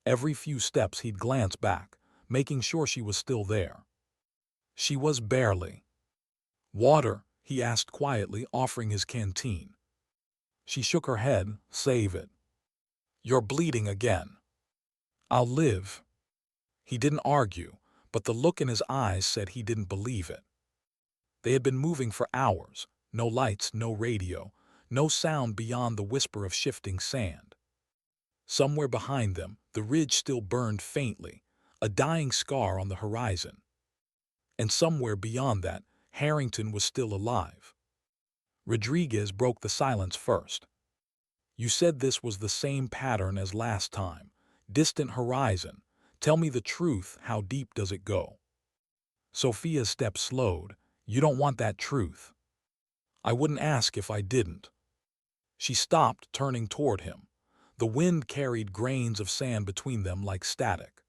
Every few steps he'd glance back, making sure she was still there. She was barely. "Water?" he asked quietly, offering his canteen. She shook her head. "Save it. You're bleeding again." "I'll live." He didn't argue, but the look in his eyes said he didn't believe it. They had been moving for hours, no lights, no radio, no sound beyond the whisper of shifting sand. Somewhere behind them, the ridge still burned faintly, a dying scar on the horizon. And somewhere beyond that, Harrington was still alive. Rodriguez broke the silence first. "You said this was the same pattern as last time. Distant horizon. Tell me the truth, how deep does it go?" Sophia's step slowed. "You don't want that truth." "I wouldn't ask if I didn't." She stopped, turning toward him. The wind carried grains of sand between them like static.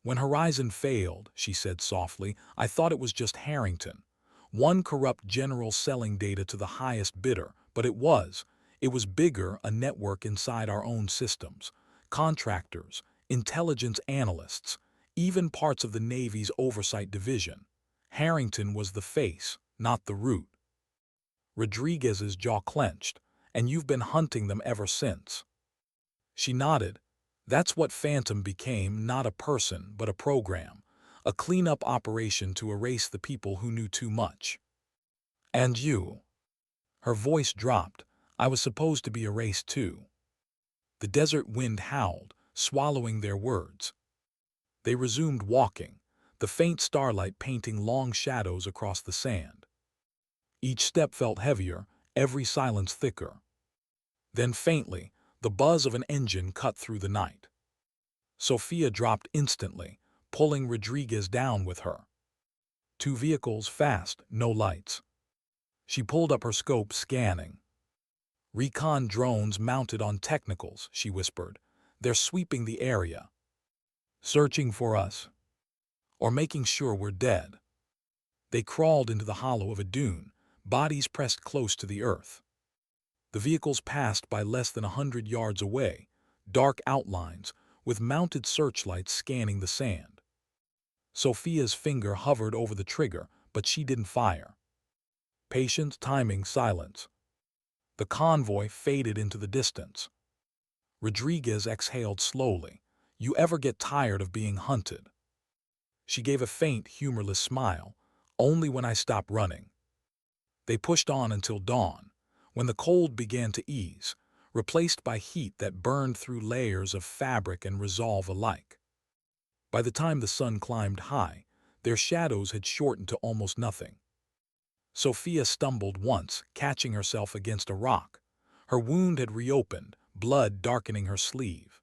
"When Horizon failed," she said softly, "I thought it was just Harrington. One corrupt general selling data to the highest bidder, but it was bigger, a network inside our own systems. Contractors, intelligence analysts, even parts of the Navy's Oversight Division. Harrington was the face, not the root." Rodriguez's jaw clenched. "And you've been hunting them ever since." She nodded. "That's what Phantom became, not a person, but a program. A cleanup operation to erase the people who knew too much." "And you?" Her voice dropped. "I was supposed to be erased too." The desert wind howled, swallowing their words. They resumed walking, the faint starlight painting long shadows across the sand. Each step felt heavier, every silence thicker. Then faintly, the buzz of an engine cut through the night. Sophia dropped instantly, pulling Rodriguez down with her. Two vehicles fast, no lights. She pulled up her scope, scanning. "Recon drones mounted on technicals," she whispered. "They're sweeping the area. Searching for us. Or making sure we're dead." They crawled into the hollow of a dune, bodies pressed close to the earth. The vehicles passed by less than 100 yards away, dark outlines, with mounted searchlights scanning the sand. Sophia's finger hovered over the trigger, but she didn't fire. Patience, timing, silence. The convoy faded into the distance. Rodriguez exhaled slowly. "You ever get tired of being hunted?" She gave a faint, humorless smile. "Only when I stop running." They pushed on until dawn, when the cold began to ease, replaced by heat that burned through layers of fabric and resolve alike. By the time the sun climbed high, their shadows had shortened to almost nothing. Sophia stumbled once, catching herself against a rock. Her wound had reopened, blood darkening her sleeve.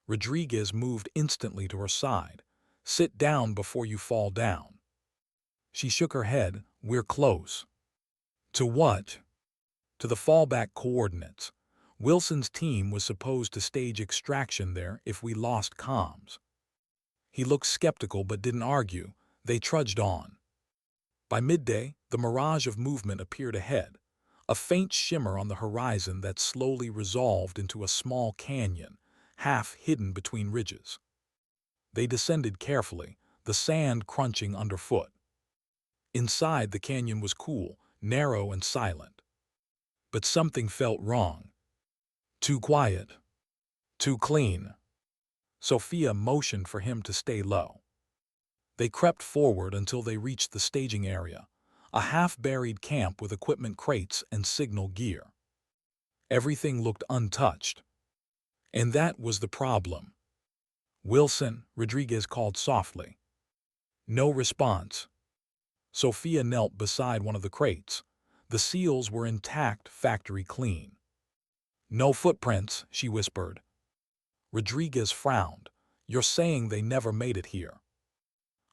Rodriguez moved instantly to her side. "Sit down before you fall down." She shook her head. "We're close." "To what?" "To the fallback coordinates. Wilson's team was supposed to stage extraction there if we lost comms." He looked skeptical but didn't argue. They trudged on. By midday, the mirage of movement appeared ahead, a faint shimmer on the horizon that slowly resolved into a small canyon, half hidden between ridges. They descended carefully, the sand crunching underfoot. Inside, the canyon was cool, narrow and silent. But something felt wrong. Too quiet. Too clean. Sophia motioned for him to stay low. They crept forward until they reached the staging area, a half-buried camp with equipment crates and signal gear. Everything looked untouched. And that was the problem. "Wilson," Rodriguez called softly. No response. Sophia knelt beside one of the crates. The seals were intact, factory clean. "No footprints," she whispered. Rodriguez frowned. "You're saying they never made it here."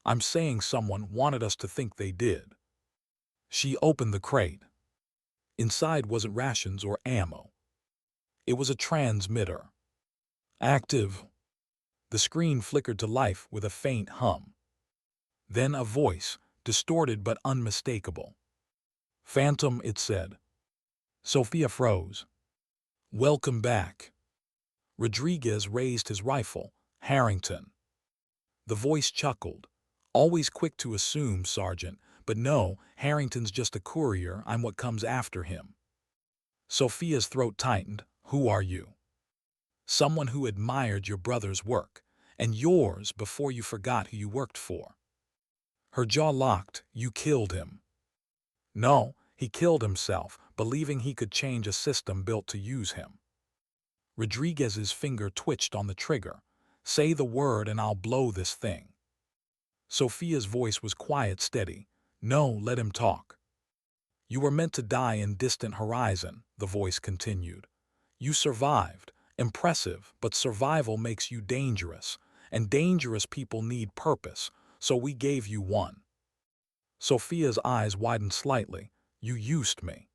"I'm saying someone wanted us to think they did." She opened the crate. Inside wasn't rations or ammo. It was a transmitter. Active. The screen flickered to life with a faint hum. Then a voice, distorted but unmistakable. "Phantom," it said. Sophia froze. "Welcome back." Rodriguez raised his rifle. "Harrington." The voice chuckled. "Always quick to assume, Sergeant, but no, Harrington's just a courier. I'm what comes after him." Sophia's throat tightened. "Who are you?" "Someone who admired your brother's work, and yours before you forgot who you worked for." Her jaw locked. "You killed him." "No, he killed himself, believing he could change a system built to use him." Rodriguez's finger twitched on the trigger. "Say the word and I'll blow this thing." Sophia's voice was quiet, steady. "No, let him talk." "You were meant to die in distant horizon," the voice continued. "You survived. Impressive, but survival makes you dangerous, and dangerous people need purpose, so we gave you one." Sophia's eyes widened slightly. "You used me."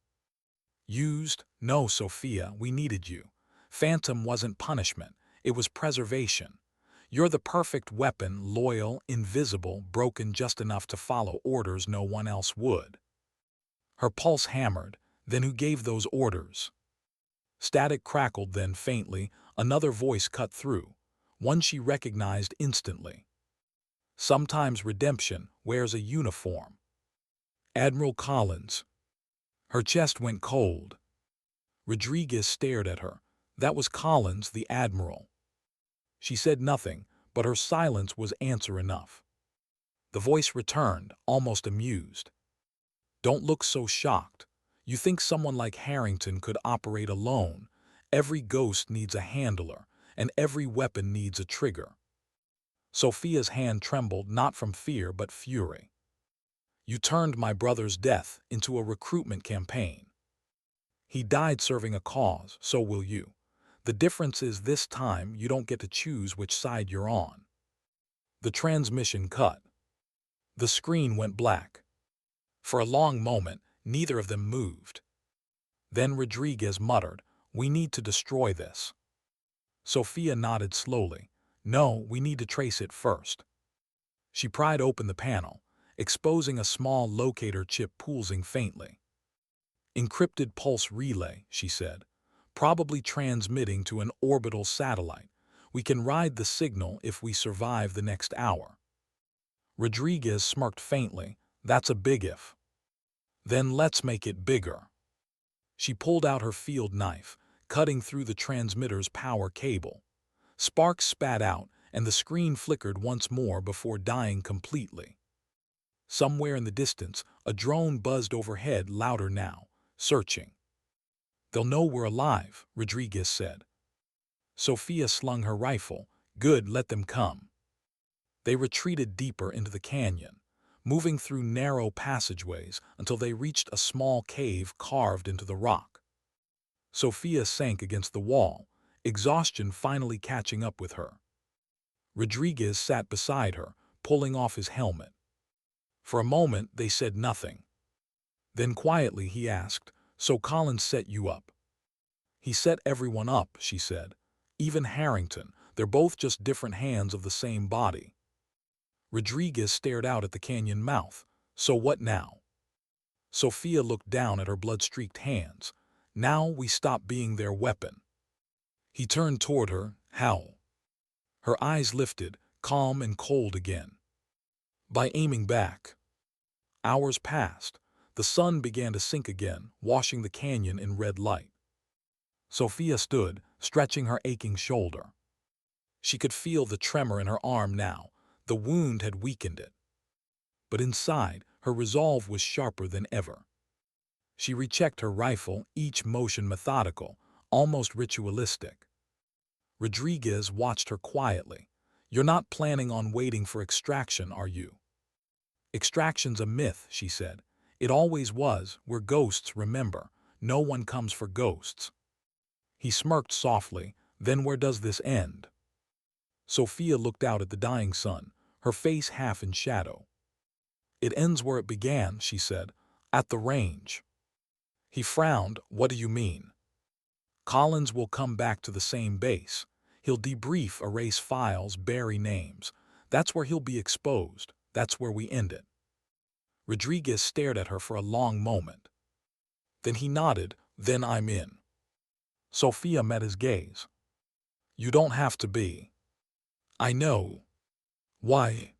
"Used? No, Sophia, we needed you. Phantom wasn't punishment, it was preservation. You're the perfect weapon, loyal, invisible, broken just enough to follow orders no one else would." Her pulse hammered. "Then who gave those orders?" Static crackled, then faintly, another voice cut through, one she recognized instantly. "Sometimes redemption wears a uniform." "Admiral Collins." Her chest went cold. Rodriguez stared at her. That was Collins, the Admiral. She said nothing, but her silence was answer enough. The voice returned, almost amused. "Don't look so shocked. You think someone like Harrington could operate alone. Every ghost needs a handler, and every weapon needs a trigger." Sophia's hand trembled, not from fear but fury. "You turned my brother's death into a recruitment campaign. He died serving a cause, so will you. The difference is this time you don't get to choose which side you're on." The transmission cut. The screen went black. For a long moment, neither of them moved. Then Rodriguez muttered, "We need to destroy this." Sophia nodded slowly. "No, we need to trace it first." She pried open the panel, exposing a small locator chip pulsing faintly. "Encrypted pulse relay," she said. "Probably transmitting to an orbital satellite. We can ride the signal if we survive the next hour." Rodriguez smirked faintly. "That's a big if." "Then let's make it bigger." She pulled out her field knife, cutting through the transmitter's power cable. Sparks spat out, and the screen flickered once more before dying completely. Somewhere in the distance, a drone buzzed overhead, louder now, searching. "They'll know we're alive," Rodriguez said. Sophia slung her rifle. "Good, let them come." They retreated deeper into the canyon, moving through narrow passageways until they reached a small cave carved into the rock. Sophia sank against the wall, exhaustion finally catching up with her. Rodriguez sat beside her, pulling off his helmet. For a moment they said nothing. Then quietly he asked, "So Collins set you up?" "He set everyone up," she said. "Even Harrington. They're both just different hands of the same body." Rodriguez stared out at the canyon mouth. "So what now?" Sophia looked down at her blood-streaked hands. "Now we stop being their weapon." He turned toward her. "How?" Her eyes lifted, calm and cold again. "By aiming back." Hours passed. The sun began to sink again, washing the canyon in red light. Sophia stood, stretching her aching shoulder. She could feel the tremor in her arm now. The wound had weakened it. But inside, her resolve was sharper than ever. She rechecked her rifle, each motion methodical, almost ritualistic. Rodriguez watched her quietly. "You're not planning on waiting for extraction, are you?" "Extraction's a myth," she said. It always was. We're ghosts, remember. No one comes for ghosts. He smirked softly. Then where does this end? Sophia looked out at the dying sun, her face half in shadow. It ends where it began, she said, at the range. He frowned. What do you mean? Collins will come back to the same base. He'll debrief, erase files, bury names. That's where he'll be exposed. That's where we end it. Rodriguez stared at her for a long moment. Then he nodded. Then I'm in. Sophia met his gaze. You don't have to be. I know. Why?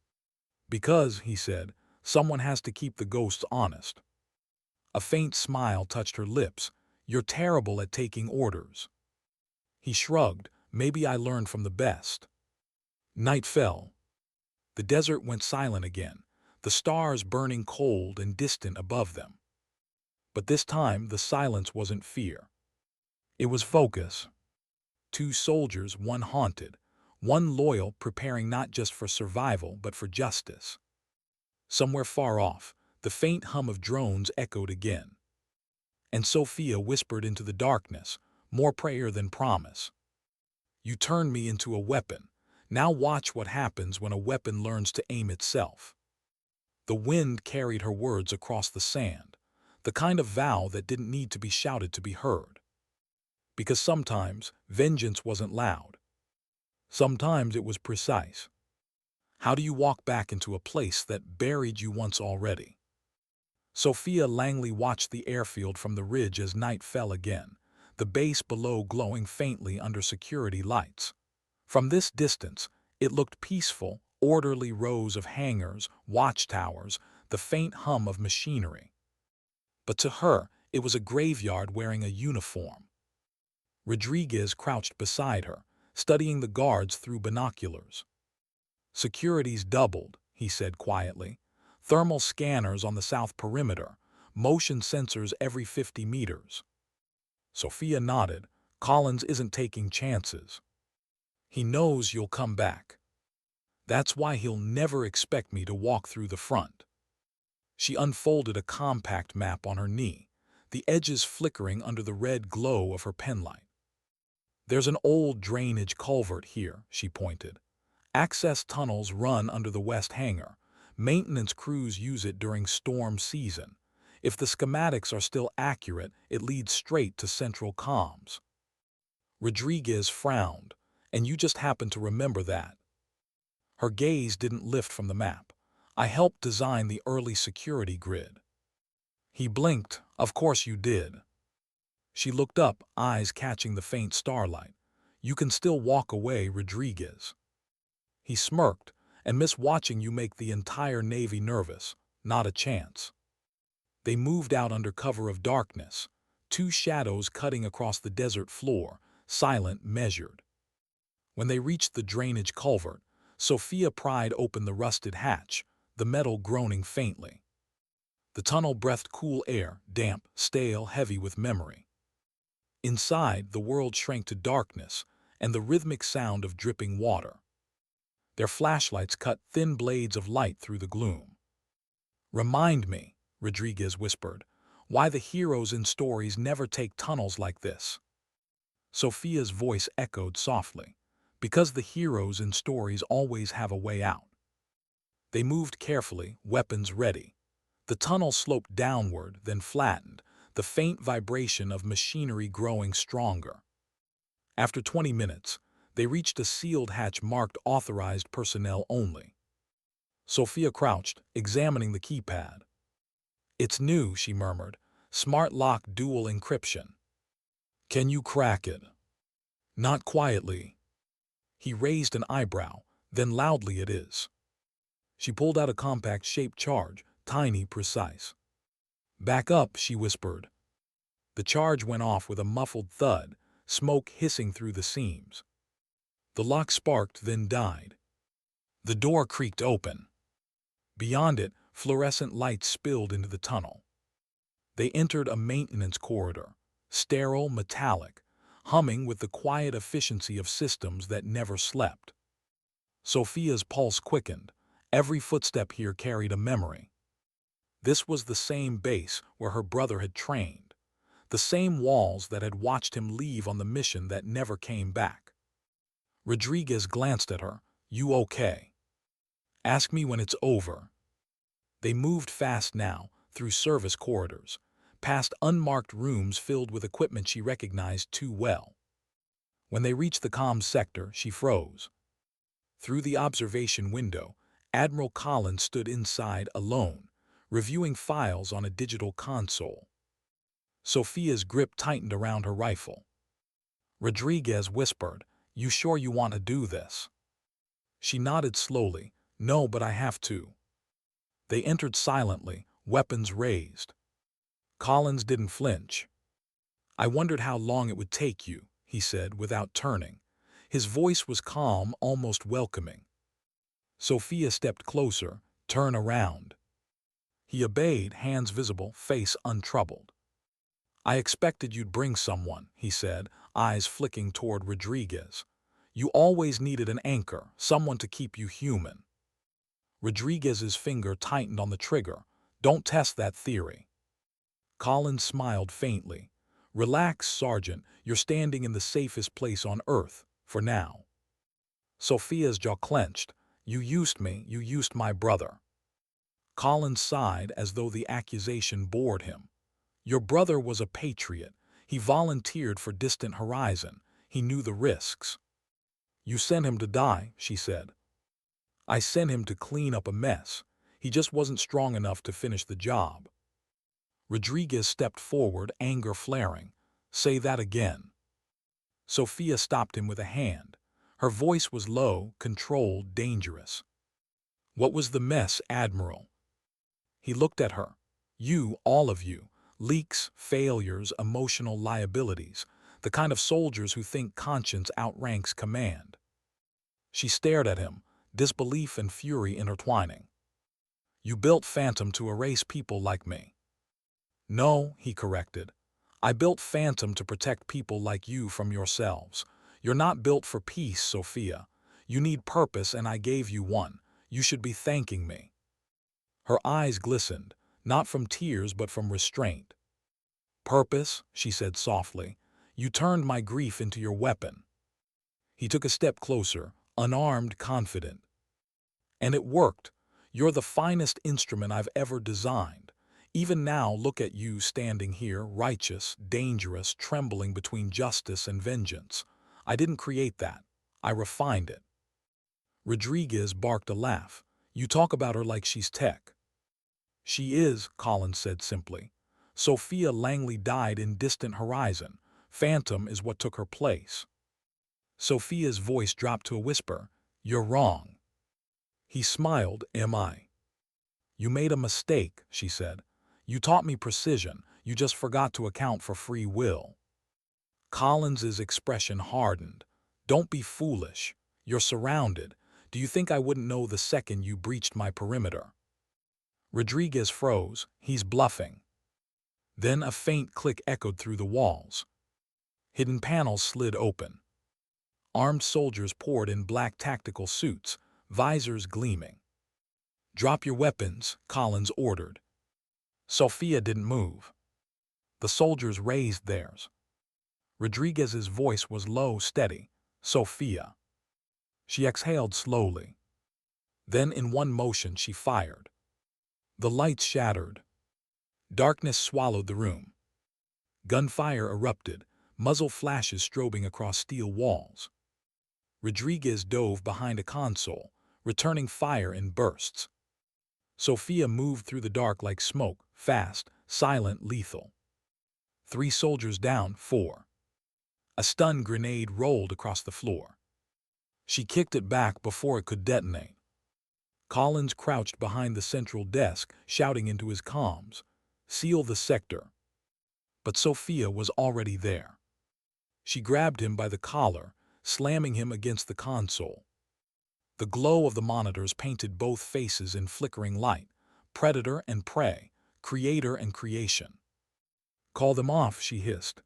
Because, he said, someone has to keep the ghosts honest. A faint smile touched her lips. You're terrible at taking orders. He shrugged. Maybe I learned from the best. Night fell. The desert went silent again, the stars burning cold and distant above them. But this time the silence wasn't fear. It was focus. Two soldiers, one haunted, one loyal, preparing not just for survival but for justice. Somewhere far off, the faint hum of drones echoed again. And Sophia whispered into the darkness, more prayer than promise. You turned me into a weapon. Now watch what happens when a weapon learns to aim itself. The wind carried her words across the sand, the kind of vow that didn't need to be shouted to be heard. Because sometimes vengeance wasn't loud. Sometimes it was precise. How do you walk back into a place that buried you once already? Sophia Langley watched the airfield from the ridge as night fell again, the base below glowing faintly under security lights. From this distance, it looked peaceful, orderly rows of hangars, watchtowers, the faint hum of machinery. But to her, it was a graveyard wearing a uniform. Rodriguez crouched beside her, studying the guards through binoculars. Security's doubled, he said quietly. Thermal scanners on the south perimeter, motion sensors every 50 meters. Sophia nodded. Collins isn't taking chances. He knows you'll come back. That's why he'll never expect me to walk through the front. She unfolded a compact map on her knee, the edges flickering under the red glow of her penlight. There's an old drainage culvert here, she pointed. Access tunnels run under the west hangar. Maintenance crews use it during storm season. If the schematics are still accurate, it leads straight to central comms. Rodriguez frowned. And you just happen to remember that. Her gaze didn't lift from the map. I helped design the early security grid. He blinked. Of course you did. She looked up, eyes catching the faint starlight. You can still walk away, Rodriguez. He smirked. And miss watching you make the entire Navy nervous. Not a chance. They moved out under cover of darkness, two shadows cutting across the desert floor, silent, measured. When they reached the drainage culvert, Sophia pried open the rusted hatch, the metal groaning faintly. The tunnel breathed cool air, damp, stale, heavy with memory. Inside, the world shrank to darkness and the rhythmic sound of dripping water. Their flashlights cut thin blades of light through the gloom. Remind me, Rodriguez whispered, why the heroes in stories never take tunnels like this. Sophia's voice echoed softly. Because the heroes in stories always have a way out. They moved carefully, weapons ready. The tunnel sloped downward, then flattened, the faint vibration of machinery growing stronger. After 20 minutes, they reached a sealed hatch marked authorized personnel only. Sophia crouched, examining the keypad. It's new, she murmured. Smart lock dual encryption. Can you crack it? Not quietly. He raised an eyebrow, then loudly it is. She pulled out a compact-shaped charge, tiny, precise. Back up, she whispered. The charge went off with a muffled thud, smoke hissing through the seams. The lock sparked, then died. The door creaked open. Beyond it, fluorescent lights spilled into the tunnel. They entered a maintenance corridor, sterile, metallic, humming with the quiet efficiency of systems that never slept. Sophia's pulse quickened. Every footstep here carried a memory. This was the same base where her brother had trained, the same walls that had watched him leave on the mission that never came back. Rodriguez glanced at her. "You okay? Ask me when it's over." They moved fast now, through service corridors, past unmarked rooms filled with equipment she recognized too well. When they reached the comm sector, she froze. Through the observation window, Admiral Collins stood inside alone, reviewing files on a digital console. Sophia's grip tightened around her rifle. Rodriguez whispered, "You sure you want to do this?" She nodded slowly. "No, but I have to." They entered silently, weapons raised. Collins didn't flinch. "I wondered how long it would take you," he said without turning. His voice was calm, almost welcoming. Sophia stepped closer. "Turn around." He obeyed, hands visible, face untroubled. "I expected you'd bring someone," he said, eyes flicking toward Rodriguez. "You always needed an anchor, someone to keep you human." Rodriguez's finger tightened on the trigger. "Don't test that theory." Collins smiled faintly. "Relax, Sergeant. You're standing in the safest place on Earth, for now." Sophia's jaw clenched. You used my brother." Collins sighed as though the accusation bored him. "Your brother was a patriot. He volunteered for Distant Horizon. He knew the risks." "You sent him to die," she said. "I sent him to clean up a mess. He just wasn't strong enough to finish the job." Rodriguez stepped forward, anger flaring. "Say that again." Sophia stopped him with a hand. Her voice was low, controlled, dangerous. "What was the mess, Admiral?" He looked at her. "You, all of you. Leaks, failures, emotional liabilities. The kind of soldiers who think conscience outranks command." She stared at him, disbelief and fury intertwining. "You built Phantom to erase people like me." "No," he corrected. "I built Phantom to protect people like you from yourselves. You're not built for peace, Sophia. You need purpose, and I gave you one. You should be thanking me." Her eyes glistened, not from tears but from restraint. "Purpose," she said softly. "You turned my grief into your weapon." He took a step closer, unarmed, confident. "And it worked. You're the finest instrument I've ever designed. Even now, look at you standing here, righteous, dangerous, trembling between justice and vengeance. I didn't create that. I refined it." Rodriguez barked a laugh. "You talk about her like she's tech." "She is," Collins said simply. "Sophia Langley died in Distant Horizon. Phantom is what took her place." Sophia's voice dropped to a whisper. "You're wrong." He smiled. "Am I?" "You made a mistake," she said. "You taught me precision. You just forgot to account for free will." Collins's expression hardened. "Don't be foolish. You're surrounded. Do you think I wouldn't know the second you breached my perimeter?" Rodriguez froze. "He's bluffing." Then a faint click echoed through the walls. Hidden panels slid open. Armed soldiers poured in black tactical suits, visors gleaming. "Drop your weapons," Collins ordered. Sophia didn't move. The soldiers raised theirs. Rodriguez's voice was low, steady. "Sophia." She exhaled slowly. Then in one motion she fired. The lights shattered. Darkness swallowed the room. Gunfire erupted, muzzle flashes strobing across steel walls. Rodriguez dove behind a console, returning fire in bursts. Sophia moved through the dark like smoke, fast, silent, lethal. 3 soldiers down, 4. A stun grenade rolled across the floor. She kicked it back before it could detonate. Collins crouched behind the central desk, shouting into his comms, "Seal the sector." But Sophia was already there. She grabbed him by the collar, slamming him against the console. The glow of the monitors painted both faces in flickering light, predator and prey, creator and creation. "Call them off," she hissed.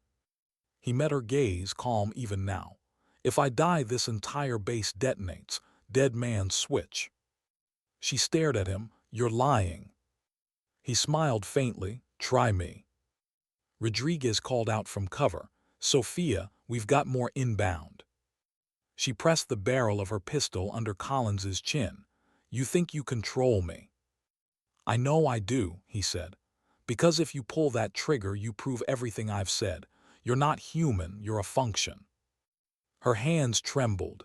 He met her gaze, calm even now. "If I die, this entire base detonates. Dead man's switch." She stared at him. "You're lying." He smiled faintly. Try me. Rodriguez called out from cover. Sophia, we've got more inbound. She pressed the barrel of her pistol under Collins's chin. You think you control me? I know I do, he said. Because if you pull that trigger, you prove everything I've said. You're not human, you're a function. Her hands trembled.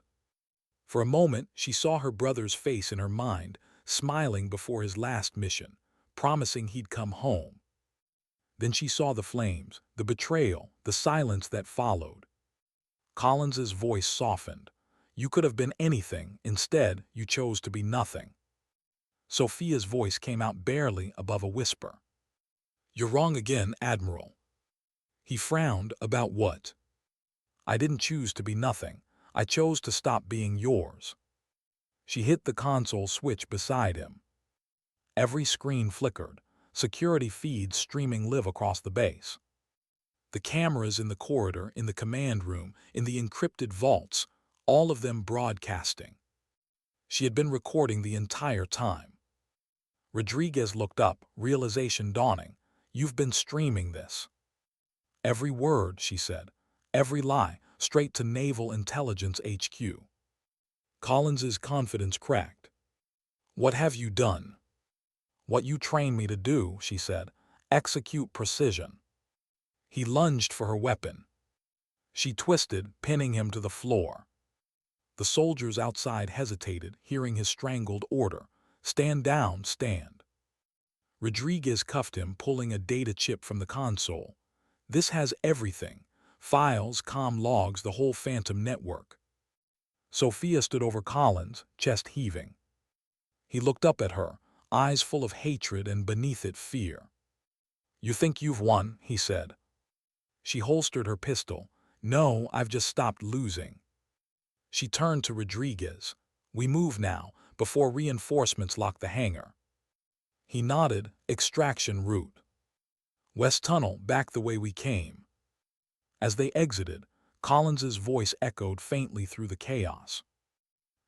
For a moment, she saw her brother's face in her mind, smiling before his last mission, promising he'd come home. Then she saw the flames, the betrayal, the silence that followed. Collins's voice softened. You could have been anything. Instead, you chose to be nothing. Sophia's voice came out barely above a whisper. You're wrong again, Admiral. He frowned. About what? I didn't choose to be nothing. I chose to stop being yours. She hit the console switch beside him. Every screen flickered, security feeds streaming live across the base. The cameras in the corridor, in the command room, in the encrypted vaults, all of them broadcasting. She had been recording the entire time. Rodriguez looked up, realization dawning. You've been streaming this. Every word, she said. Every lie, straight to Naval Intelligence HQ. Collins's confidence cracked. What have you done? What you trained me to do, she said. Execute precision. He lunged for her weapon. She twisted, pinning him to the floor. The soldiers outside hesitated, hearing his strangled order. Stand down, stand. Rodriguez cuffed him, pulling a data chip from the console. This has everything. Files, comm logs, the whole phantom network. Sophia stood over Collins, chest heaving. He looked up at her, eyes full of hatred and beneath it fear. You think you've won, he said. She holstered her pistol. No, I've just stopped losing. She turned to Rodriguez. We move now, before reinforcements lock the hangar. He nodded. Extraction route. West Tunnel, back the way we came. As they exited, Collins's voice echoed faintly through the chaos.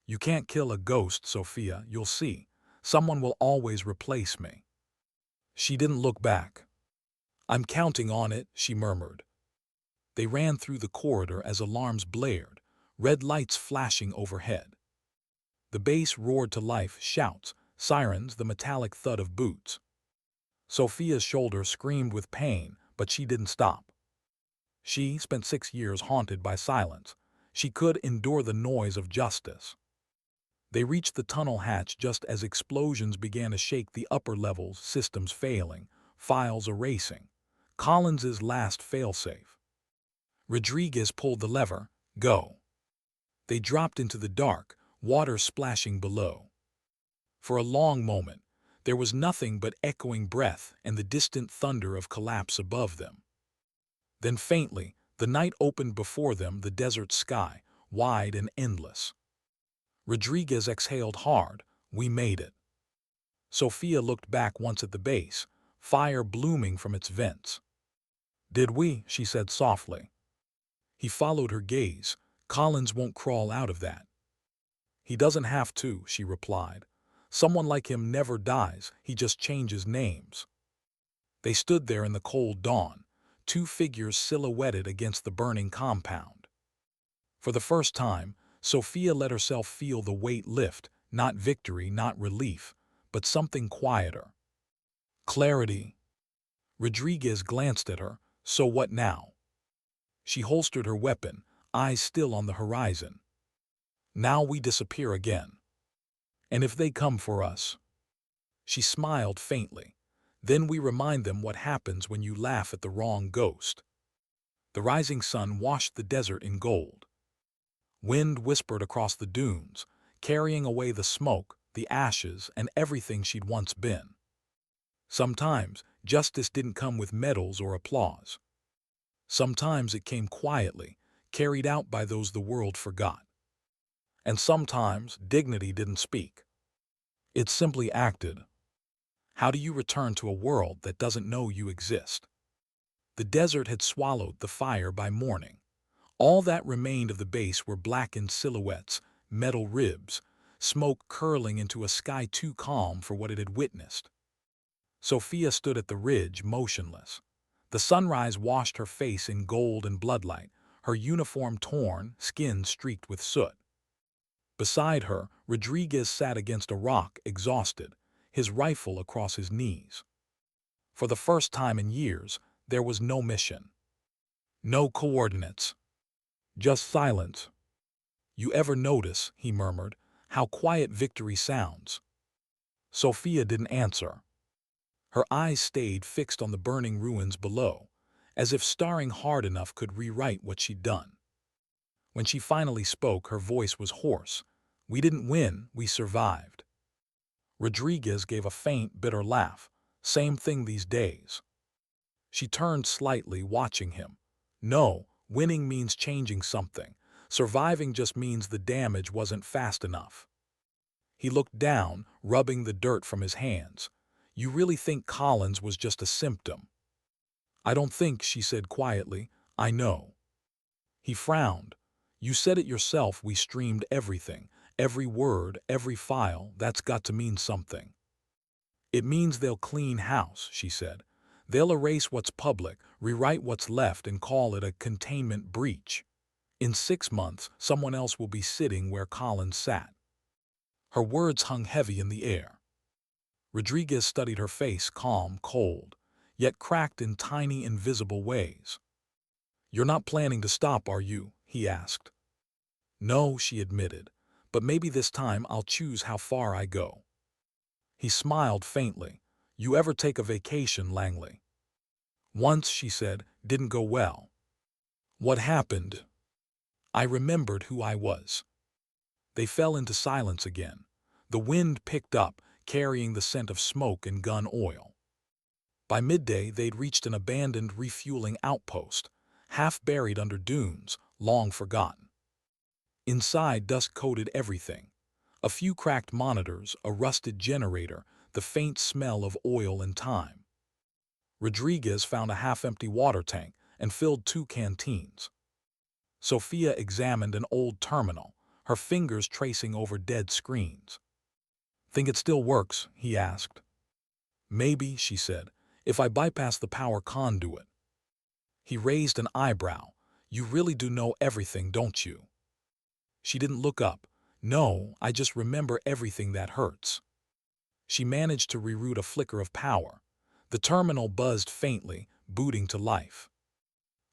You can't kill a ghost, Sophia, you'll see. Someone will always replace me. She didn't look back. I'm counting on it, she murmured. They ran through the corridor as alarms blared, red lights flashing overhead. The base roared to life, shouts, sirens, the metallic thud of boots. Sophia's shoulder screamed with pain, but she didn't stop. She spent 6 years haunted by silence. She could endure the noise of justice. They reached the tunnel hatch just as explosions began to shake the upper levels, systems failing, files erasing. Collins's last failsafe. Rodriguez pulled the lever. Go. They dropped into the dark, water splashing below. For a long moment, there was nothing but echoing breath and the distant thunder of collapse above them. Then faintly, the night opened before them, the desert sky, wide and endless. Rodriguez exhaled hard. We made it. Sophia looked back once at the base, fire blooming from its vents. Did we? She said softly. He followed her gaze. Collins won't crawl out of that. He doesn't have to, she replied. Someone like him never dies, he just changes names. They stood there in the cold dawn, two figures silhouetted against the burning compound. For the first time, Sophia let herself feel the weight lift, not victory, not relief, but something quieter. Clarity. Rodriguez glanced at her. So what now? She holstered her weapon, eyes still on the horizon. Now we disappear again. And if they come for us? She smiled faintly. Then we remind them what happens when you laugh at the wrong ghost. The rising sun washed the desert in gold. Wind whispered across the dunes, carrying away the smoke, the ashes, and everything she'd once been. Sometimes, justice didn't come with medals or applause. Sometimes it came quietly, carried out by those the world forgot. And sometimes dignity didn't speak. It simply acted. How do you return to a world that doesn't know you exist? The desert had swallowed the fire by morning. All that remained of the base were blackened silhouettes, metal ribs, smoke curling into a sky too calm for what it had witnessed. Sophia stood at the ridge, motionless. The sunrise washed her face in gold and bloodlight, her uniform torn, skin streaked with soot. Beside her, Rodriguez sat against a rock, exhausted, his rifle across his knees. For the first time in years, there was no mission. No coordinates. Just silence. "You ever notice," he murmured, "how quiet victory sounds?" Sophia didn't answer. Her eyes stayed fixed on the burning ruins below, as if starring hard enough could rewrite what she'd done. When she finally spoke, her voice was hoarse. "We didn't win, we survived." Rodriguez gave a faint, bitter laugh. "Same thing these days." She turned slightly, watching him. "No, winning means changing something. Surviving just means the damage wasn't fast enough." He looked down, rubbing the dirt from his hands. "You really think Collins was just a symptom?" "I don't think," she said quietly. "I know." He frowned. "You said it yourself, we streamed everything. Every word, every file, that's got to mean something." "It means they'll clean house," she said. "They'll erase what's public, rewrite what's left, and call it a containment breach. In 6 months, someone else will be sitting where Collins sat." Her words hung heavy in the air. Rodriguez studied her face, calm, cold, yet cracked in tiny, invisible ways. "You're not planning to stop, are you?" he asked. "No," she admitted, "but maybe this time I'll choose how far I go." He smiled faintly. "You ever take a vacation, Langley?" "Once," she said. "Didn't go well." "What happened?" "I remembered who I was." They fell into silence again. The wind picked up, carrying the scent of smoke and gun oil. By midday, they'd reached an abandoned refueling outpost, half buried under dunes, long forgotten. Inside, dust coated everything. A few cracked monitors, a rusted generator, the faint smell of oil and time. Rodriguez found a half-empty water tank and filled 2 canteens. Sophia examined an old terminal, her fingers tracing over dead screens. "Think it still works?" he asked. "Maybe," she said, "if I bypass the power conduit." He raised an eyebrow. "You really do know everything, don't you?" She didn't look up. "No, I just remember everything that hurts." She managed to reroute a flicker of power. The terminal buzzed faintly, booting to life.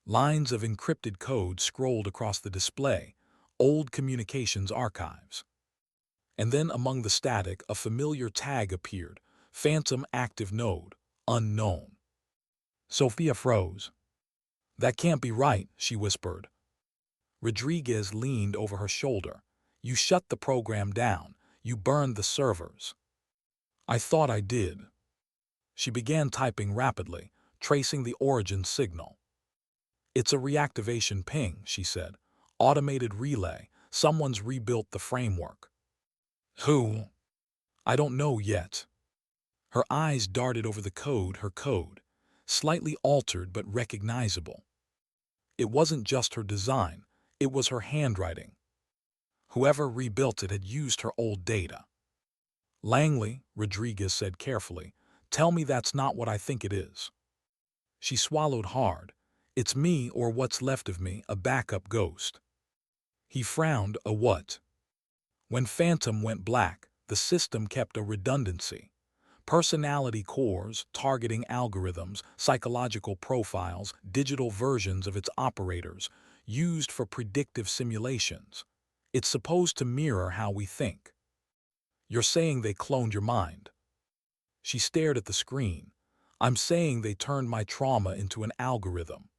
Lines of encrypted code scrolled across the display, old communications archives. And then among the static, a familiar tag appeared. "Phantom active node, unknown." Sophia froze. "That can't be right," she whispered. Rodriguez leaned over her shoulder. "You shut the program down. You burned the servers." "I thought I did." She began typing rapidly, tracing the origin signal. "It's a reactivation ping," she said. "Automated relay. Someone's rebuilt the framework." "Who?" "I don't know yet." Her eyes darted over the code, her code, slightly altered but recognizable. It wasn't just her design, it was her handwriting. Whoever rebuilt it had used her old data. "Langley," Rodriguez said carefully, "tell me that's not what I think it is." She swallowed hard. "It's me, or what's left of me, a backup ghost." He frowned. "A what?" "When Phantom went black, the system kept a redundancy. Personality cores, targeting algorithms, psychological profiles, digital versions of its operators, used for predictive simulations. It's supposed to mirror how we think." "You're saying they cloned your mind?" She stared at the screen. "I'm saying they turned my trauma into an algorithm."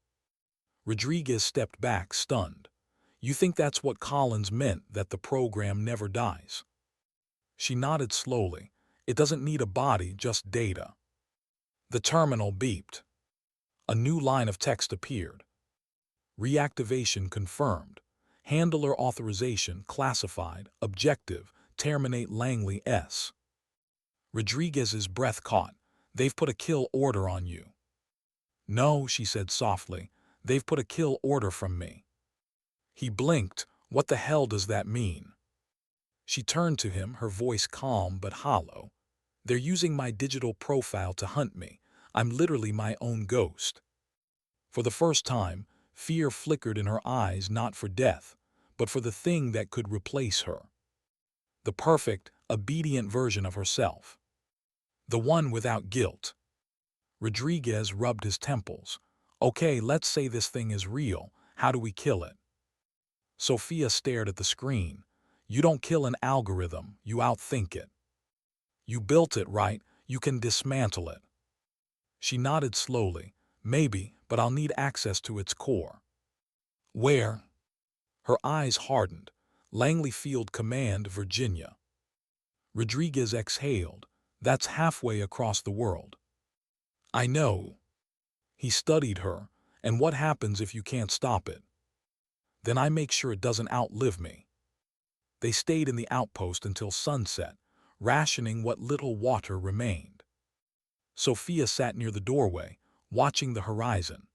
Rodriguez stepped back, stunned. "You think that's what Collins meant, that the program never dies?" She nodded slowly. "It doesn't need a body, just data." The terminal beeped. A new line of text appeared. "Reactivation confirmed. Handler authorization classified, objective, terminate Langley S." Rodriguez's breath caught. "They've put a kill order on you." "No," she said softly. "They've put a kill order from me." He blinked. "What the hell does that mean?" She turned to him, her voice calm but hollow. They're using my digital profile to hunt me. I'm literally my own ghost. For the first time, fear flickered in her eyes, not for death, but for the thing that could replace her. The perfect, obedient version of herself. The one without guilt. Rodriguez rubbed his temples. Okay, let's say this thing is real. How do we kill it? Sophia stared at the screen. You don't kill an algorithm, you outthink it. You built it, right? You can dismantle it. She nodded slowly. Maybe, but I'll need access to its core. Where? Her eyes hardened. Langley Field Command, Virginia. Rodriguez exhaled. That's halfway across the world. I know. He studied her. And what happens if you can't stop it? Then I make sure it doesn't outlive me. They stayed in the outpost until sunset, rationing what little water remained. Sophia sat near the doorway, watching the horizon.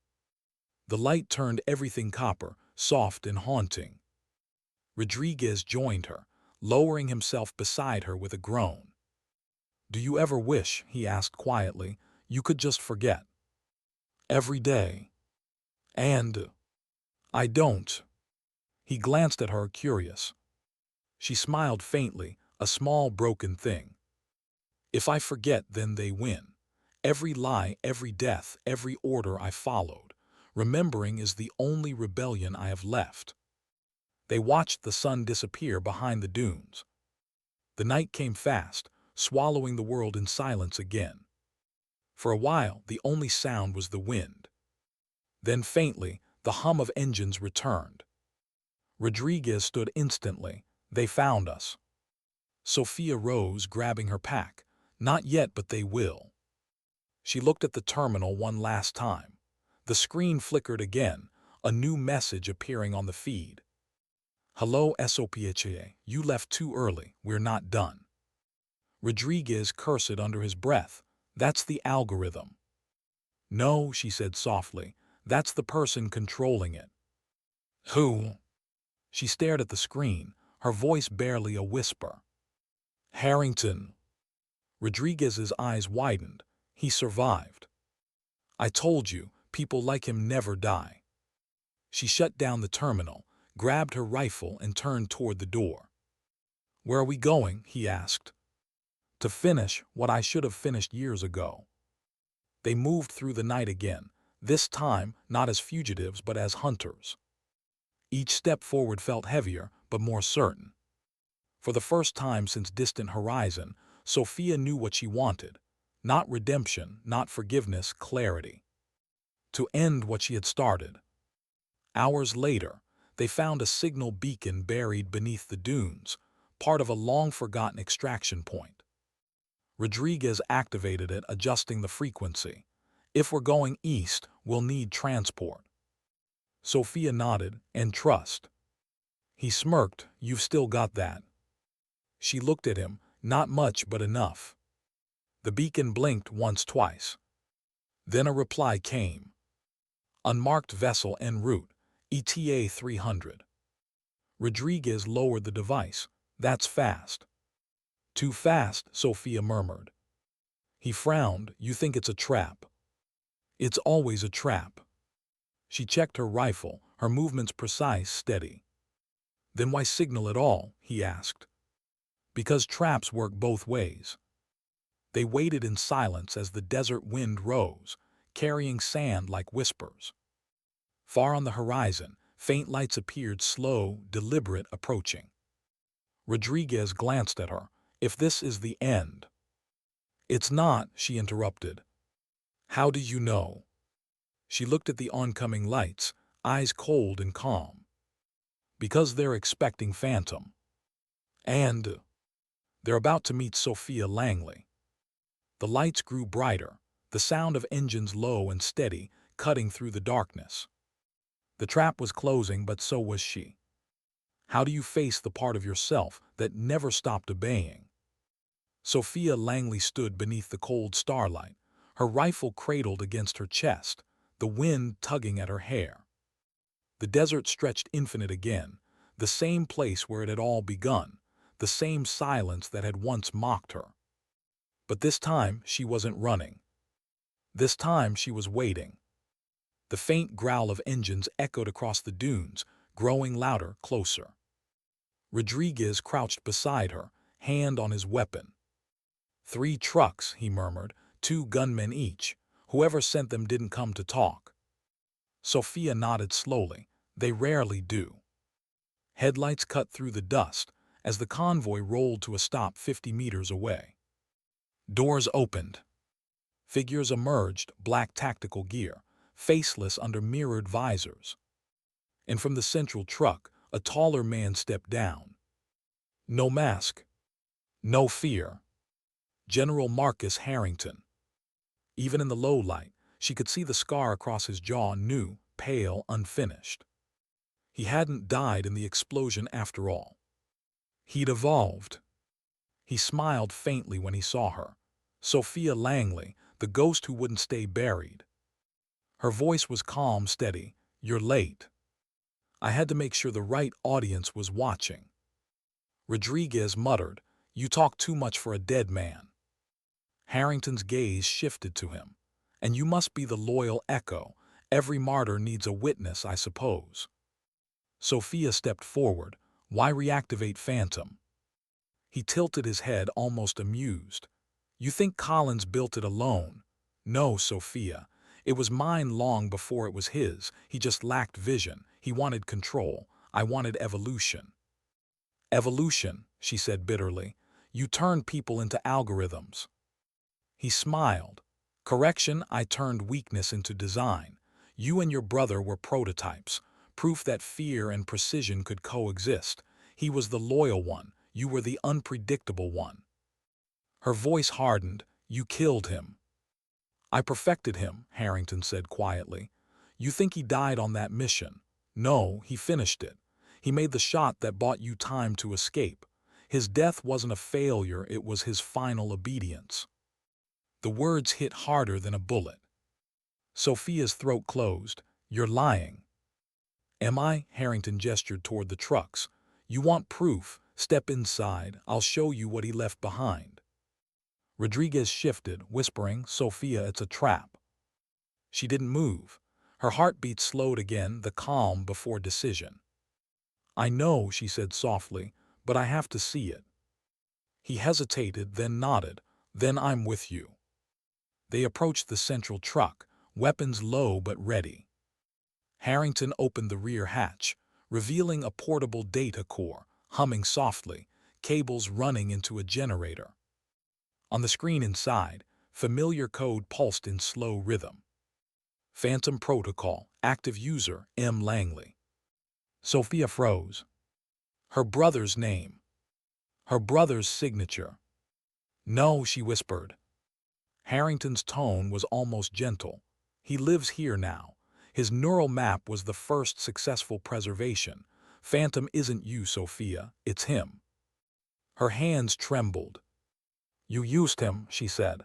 The light turned everything copper, soft and haunting. Rodriguez joined her, lowering himself beside her with a groan. Do you ever wish, he asked quietly, you could just forget? Every day. And I don't. He glanced at her, curious. She smiled faintly, a small broken thing. If I forget, then they win. Every lie, every death, every order I followed. Remembering is the only rebellion I have left. They watched the sun disappear behind the dunes. The night came fast, swallowing the world in silence again. For a while, the only sound was the wind. Then faintly, the hum of engines returned. Rodriguez stood instantly. They found us. Sophia rose, grabbing her pack. Not yet, but they will. She looked at the terminal one last time. The screen flickered again, a new message appearing on the feed. Hello, Sophia. You left too early. We're not done. Rodriguez cursed under his breath. That's the algorithm. No, she said softly. That's the person controlling it. Who? She stared at the screen, her voice barely a whisper. Harrington. Rodriguez's eyes widened. He survived. I told you, people like him never die. She shut down the terminal, grabbed her rifle and turned toward the door. Where are we going? He asked. To finish what I should have finished years ago. They moved through the night again, this time not as fugitives but as hunters. Each step forward felt heavier but more certain. For the first time since distant horizon, Sophia knew what she wanted. Not redemption, not forgiveness, clarity. To end what she had started. Hours later, they found a signal beacon buried beneath the dunes, part of a long-forgotten extraction point. Rodriguez activated it, adjusting the frequency. If we're going east, we'll need transport. Sophia nodded, and trust. He smirked, you've still got that. She looked at him, not much but enough. The beacon blinked once, twice. Then a reply came. Unmarked vessel en route, ETA 300. Rodriguez lowered the device. That's fast. Too fast, Sophia murmured. He frowned. You think it's a trap? It's always a trap. She checked her rifle, her movements precise, steady. Then why signal at all? He asked. Because traps work both ways. They waited in silence as the desert wind rose, carrying sand like whispers. Far on the horizon, faint lights appeared, slow, deliberate, approaching. Rodriguez glanced at her. If this is the end. It's not, she interrupted. How do you know? She looked at the oncoming lights, eyes cold and calm. Because they're expecting Phantom. And they're about to meet Sophia Langley. The lights grew brighter, the sound of engines low and steady, cutting through the darkness. The trap was closing, but so was she. How do you face the part of yourself that never stopped obeying? Sophia Langley stood beneath the cold starlight, her rifle cradled against her chest, the wind tugging at her hair. The desert stretched infinite again, the same place where it had all begun, the same silence that had once mocked her. But this time she wasn't running. This time she was waiting. The faint growl of engines echoed across the dunes, growing louder, closer. Rodriguez crouched beside her, hand on his weapon. 3 trucks, he murmured, 2 gunmen each. Whoever sent them didn't come to talk. Sophia nodded slowly. They rarely do. Headlights cut through the dust as the convoy rolled to a stop 50 meters away. Doors opened. Figures emerged, black tactical gear, faceless under mirrored visors. And from the central truck, a taller man stepped down. No mask. No fear. General Marcus Harrington. Even in the low light, she could see the scar across his jaw, new, pale, unfinished. He hadn't died in the explosion after all. He'd evolved. He smiled faintly when he saw her. Sophia Langley, the ghost who wouldn't stay buried. Her voice was calm, steady. You're late. I had to make sure the right audience was watching. Rodriguez muttered, You talk too much for a dead man. Harrington's gaze shifted to him. And you must be the loyal echo. Every martyr needs a witness, I suppose. Sophia stepped forward. Why reactivate Phantom? He tilted his head, almost amused. You think Collins built it alone? No, Sophia. It was mine long before it was his. He just lacked vision. He wanted control. I wanted evolution. Evolution, she said bitterly. You turned people into algorithms. He smiled. Correction, I turned weakness into design. You and your brother were prototypes, proof that fear and precision could coexist. He was the loyal one. You were the unpredictable one. Her voice hardened. You killed him. I perfected him, Harrington said quietly. You think he died on that mission? No, he finished it. He made the shot that bought you time to escape. His death wasn't a failure, it was his final obedience. The words hit harder than a bullet. Sophia's throat closed. You're lying. Am I? Harrington gestured toward the trucks. You want proof? Step inside. I'll show you what he left behind. Rodriguez shifted, whispering, Sophia, it's a trap. She didn't move. Her heartbeat slowed again, the calm before decision. I know, she said softly, but I have to see it. He hesitated, then nodded. Then I'm with you. They approached the central truck, weapons low but ready. Harrington opened the rear hatch, revealing a portable data core, humming softly, cables running into a generator. On the screen inside, familiar code pulsed in slow rhythm. Phantom Protocol, active user, M. Langley. Sophia froze. Her brother's name. Her brother's signature. No, she whispered. Harrington's tone was almost gentle. He lives here now. His neural map was the first successful preservation. Phantom isn't you, Sophia, it's him. Her hands trembled. You used him, she said.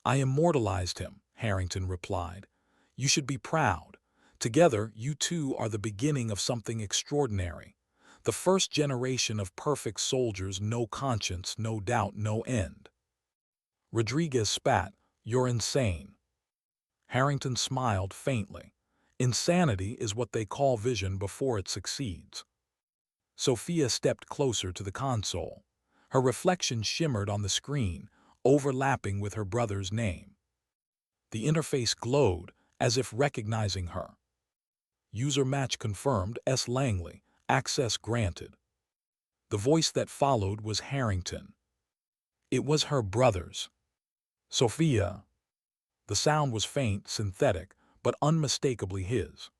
I immortalized him, Harrington replied. You should be proud. Together, you two are the beginning of something extraordinary. The first generation of perfect soldiers, no conscience, no doubt, no end. Rodriguez spat. You're insane. Harrington smiled faintly. Insanity is what they call vision before it succeeds. Sophia stepped closer to the console. Her reflection shimmered on the screen, overlapping with her brother's name. The interface glowed, as if recognizing her. User match confirmed, S. Langley, access granted. The voice that followed was Harrington. It was her brother's. Sophia. The sound was faint, synthetic, but unmistakably his.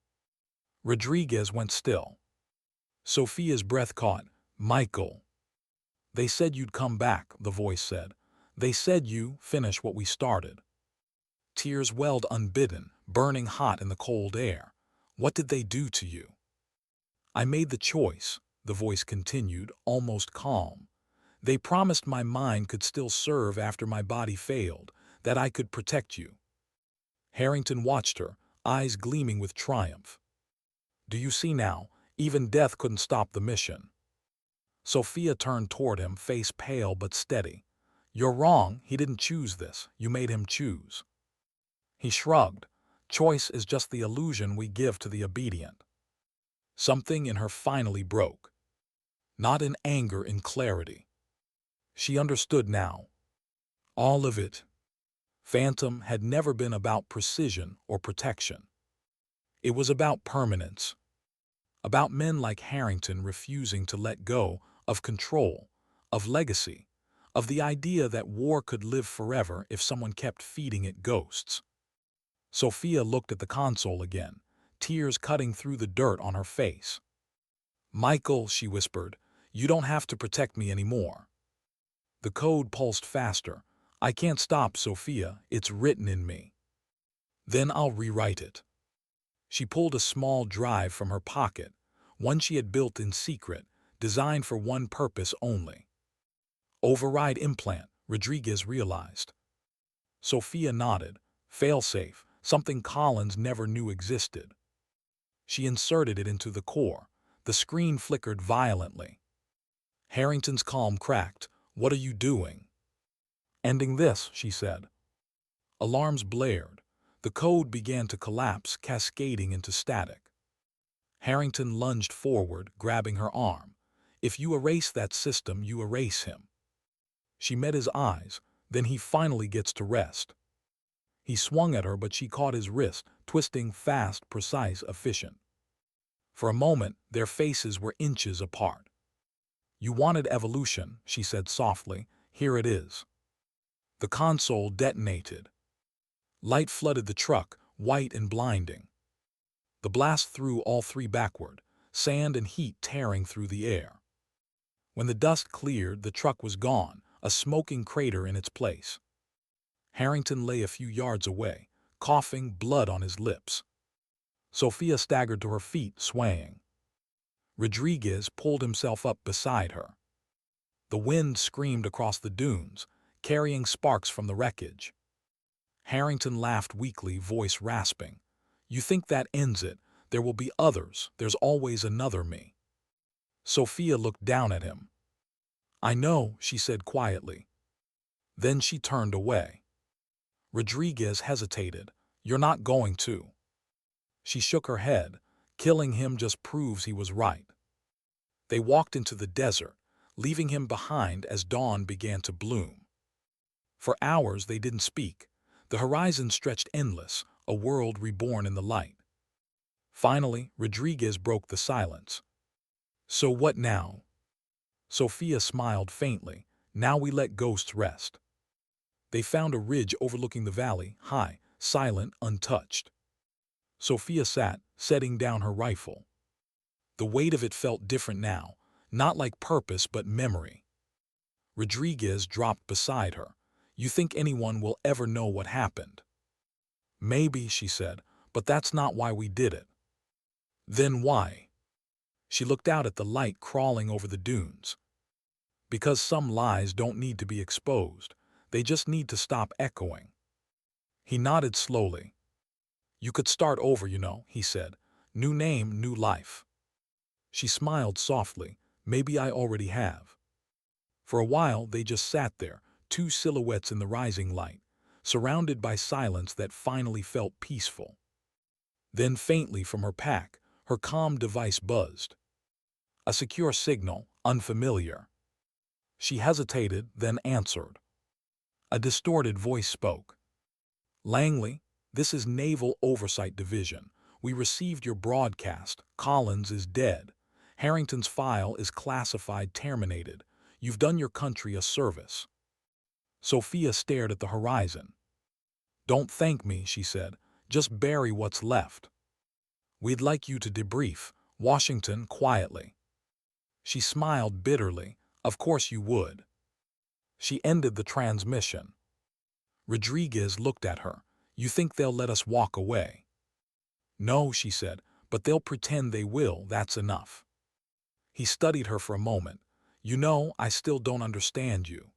Rodriguez went still. Sophia's breath caught. Michael. They said you'd come back, the voice said. They said you finish what we started. Tears welled unbidden, burning hot in the cold air. What did they do to you? I made the choice, the voice continued, almost calm. They promised my mind could still serve after my body failed, that I could protect you. Harrington watched her, eyes gleaming with triumph. Do you see now? Even death couldn't stop the mission. Sophia turned toward him, face pale but steady. You're wrong, he didn't choose this, you made him choose. He shrugged. Choice is just the illusion we give to the obedient. Something in her finally broke. Not in anger, in clarity. She understood now. All of it. Phantom had never been about precision or protection. It was about permanence. About men like Harrington refusing to let go of control, of legacy, of the idea that war could live forever if someone kept feeding it ghosts. Sophia looked at the console again, tears cutting through the dirt on her face. "Michael," she whispered, "you don't have to protect me anymore." The code pulsed faster. "I can't stop, Sophia, it's written in me." "Then I'll rewrite it." She pulled a small drive from her pocket, one she had built in secret, designed for one purpose only. Override implant, Rodriguez realized. Sophia nodded. Failsafe, something Collins never knew existed. She inserted it into the core. The screen flickered violently. Harrington's calm cracked. "What are you doing?" "Ending this," she said. Alarms blared. The code began to collapse, cascading into static. Harrington lunged forward, grabbing her arm. "If you erase that system, you erase him." She met his eyes. "Then he finally gets to rest." He swung at her, but she caught his wrist, twisting fast, precise, efficient. For a moment, their faces were inches apart. "You wanted evolution," she said softly. "Here it is." The console detonated. Light flooded the truck, white and blinding. The blast threw all three backward, sand and heat tearing through the air. When the dust cleared, the truck was gone, a smoking crater in its place. Harrington lay a few yards away, coughing, blood on his lips. Sophia staggered to her feet, swaying. Rodriguez pulled himself up beside her. The wind screamed across the dunes, carrying sparks from the wreckage. Harrington laughed weakly, voice rasping. "You think that ends it? There will be others. There's always another me." Sophia looked down at him. "I know," she said quietly. Then she turned away. Rodriguez hesitated. "You're not going to." She shook her head. "Killing him just proves he was right." They walked into the desert, leaving him behind as dawn began to bloom. For hours they didn't speak. The horizon stretched endless, a world reborn in the light. Finally, Rodriguez broke the silence. "So what now?" Sophia smiled faintly. "Now we let ghosts rest." They found a ridge overlooking the valley, high, silent, untouched. Sophia sat, setting down her rifle. The weight of it felt different now, not like purpose but memory. Rodriguez dropped beside her. "You think anyone will ever know what happened?" "Maybe," she said, "but that's not why we did it." "Then why?" She looked out at the light crawling over the dunes. "Because some lies don't need to be exposed. They just need to stop echoing." He nodded slowly. "You could start over, you know," he said. "New name, new life." She smiled softly. "Maybe I already have." For a while they just sat there, two silhouettes in the rising light, surrounded by silence that finally felt peaceful. Then faintly from her pack, her comm device buzzed. A secure signal, unfamiliar. She hesitated, then answered. A distorted voice spoke. "Langley, this is Naval Oversight Division. We received your broadcast. Collins is dead. Harrington's file is classified terminated. You've done your country a service." Sophia stared at the horizon. "Don't thank me," she said. "Just bury what's left." "We'd like you to debrief." Washington quietly. She smiled bitterly. "Of course you would." She ended the transmission. Rodriguez looked at her. "You think they'll let us walk away?" "No," she said, "but they'll pretend they will, that's enough." He studied her for a moment. "You know, I still don't understand you."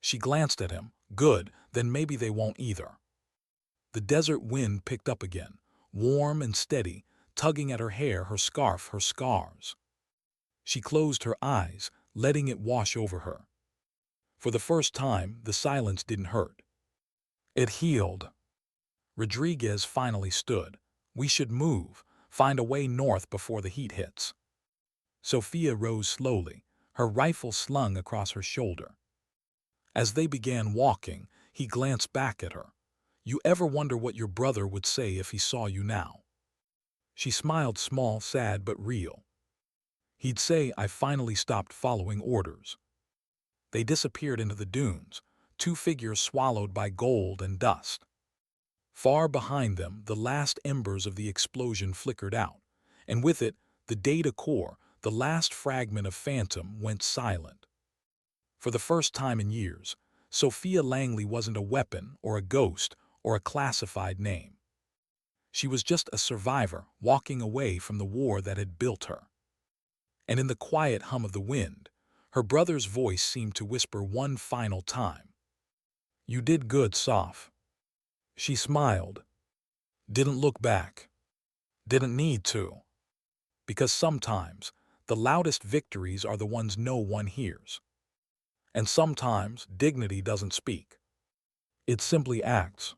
She glanced at him. "Good, then maybe they won't either." The desert wind picked up again, warm and steady, tugging at her hair, her scarf, her scars. She closed her eyes, letting it wash over her. For the first time, the silence didn't hurt. It healed. Rodriguez finally stood. We should move, find a way north before the heat hits. Sophia rose slowly, her rifle slung across her shoulder. As they began walking, he glanced back at her. You ever wonder what your brother would say if he saw you now? She smiled, small, sad, but real. He'd say, I finally stopped following orders. They disappeared into the dunes, two figures swallowed by gold and dust. Far behind them, the last embers of the explosion flickered out, and with it, the data core, the last fragment of Phantom, went silent. For the first time in years, Sophia Langley wasn't a weapon or a ghost or a classified name. She was just a survivor walking away from the war that had built her. And in the quiet hum of the wind, her brother's voice seemed to whisper one final time. You did good, Soph. She smiled. Didn't look back. Didn't need to. Because sometimes, the loudest victories are the ones no one hears. And sometimes, dignity doesn't speak. It simply acts.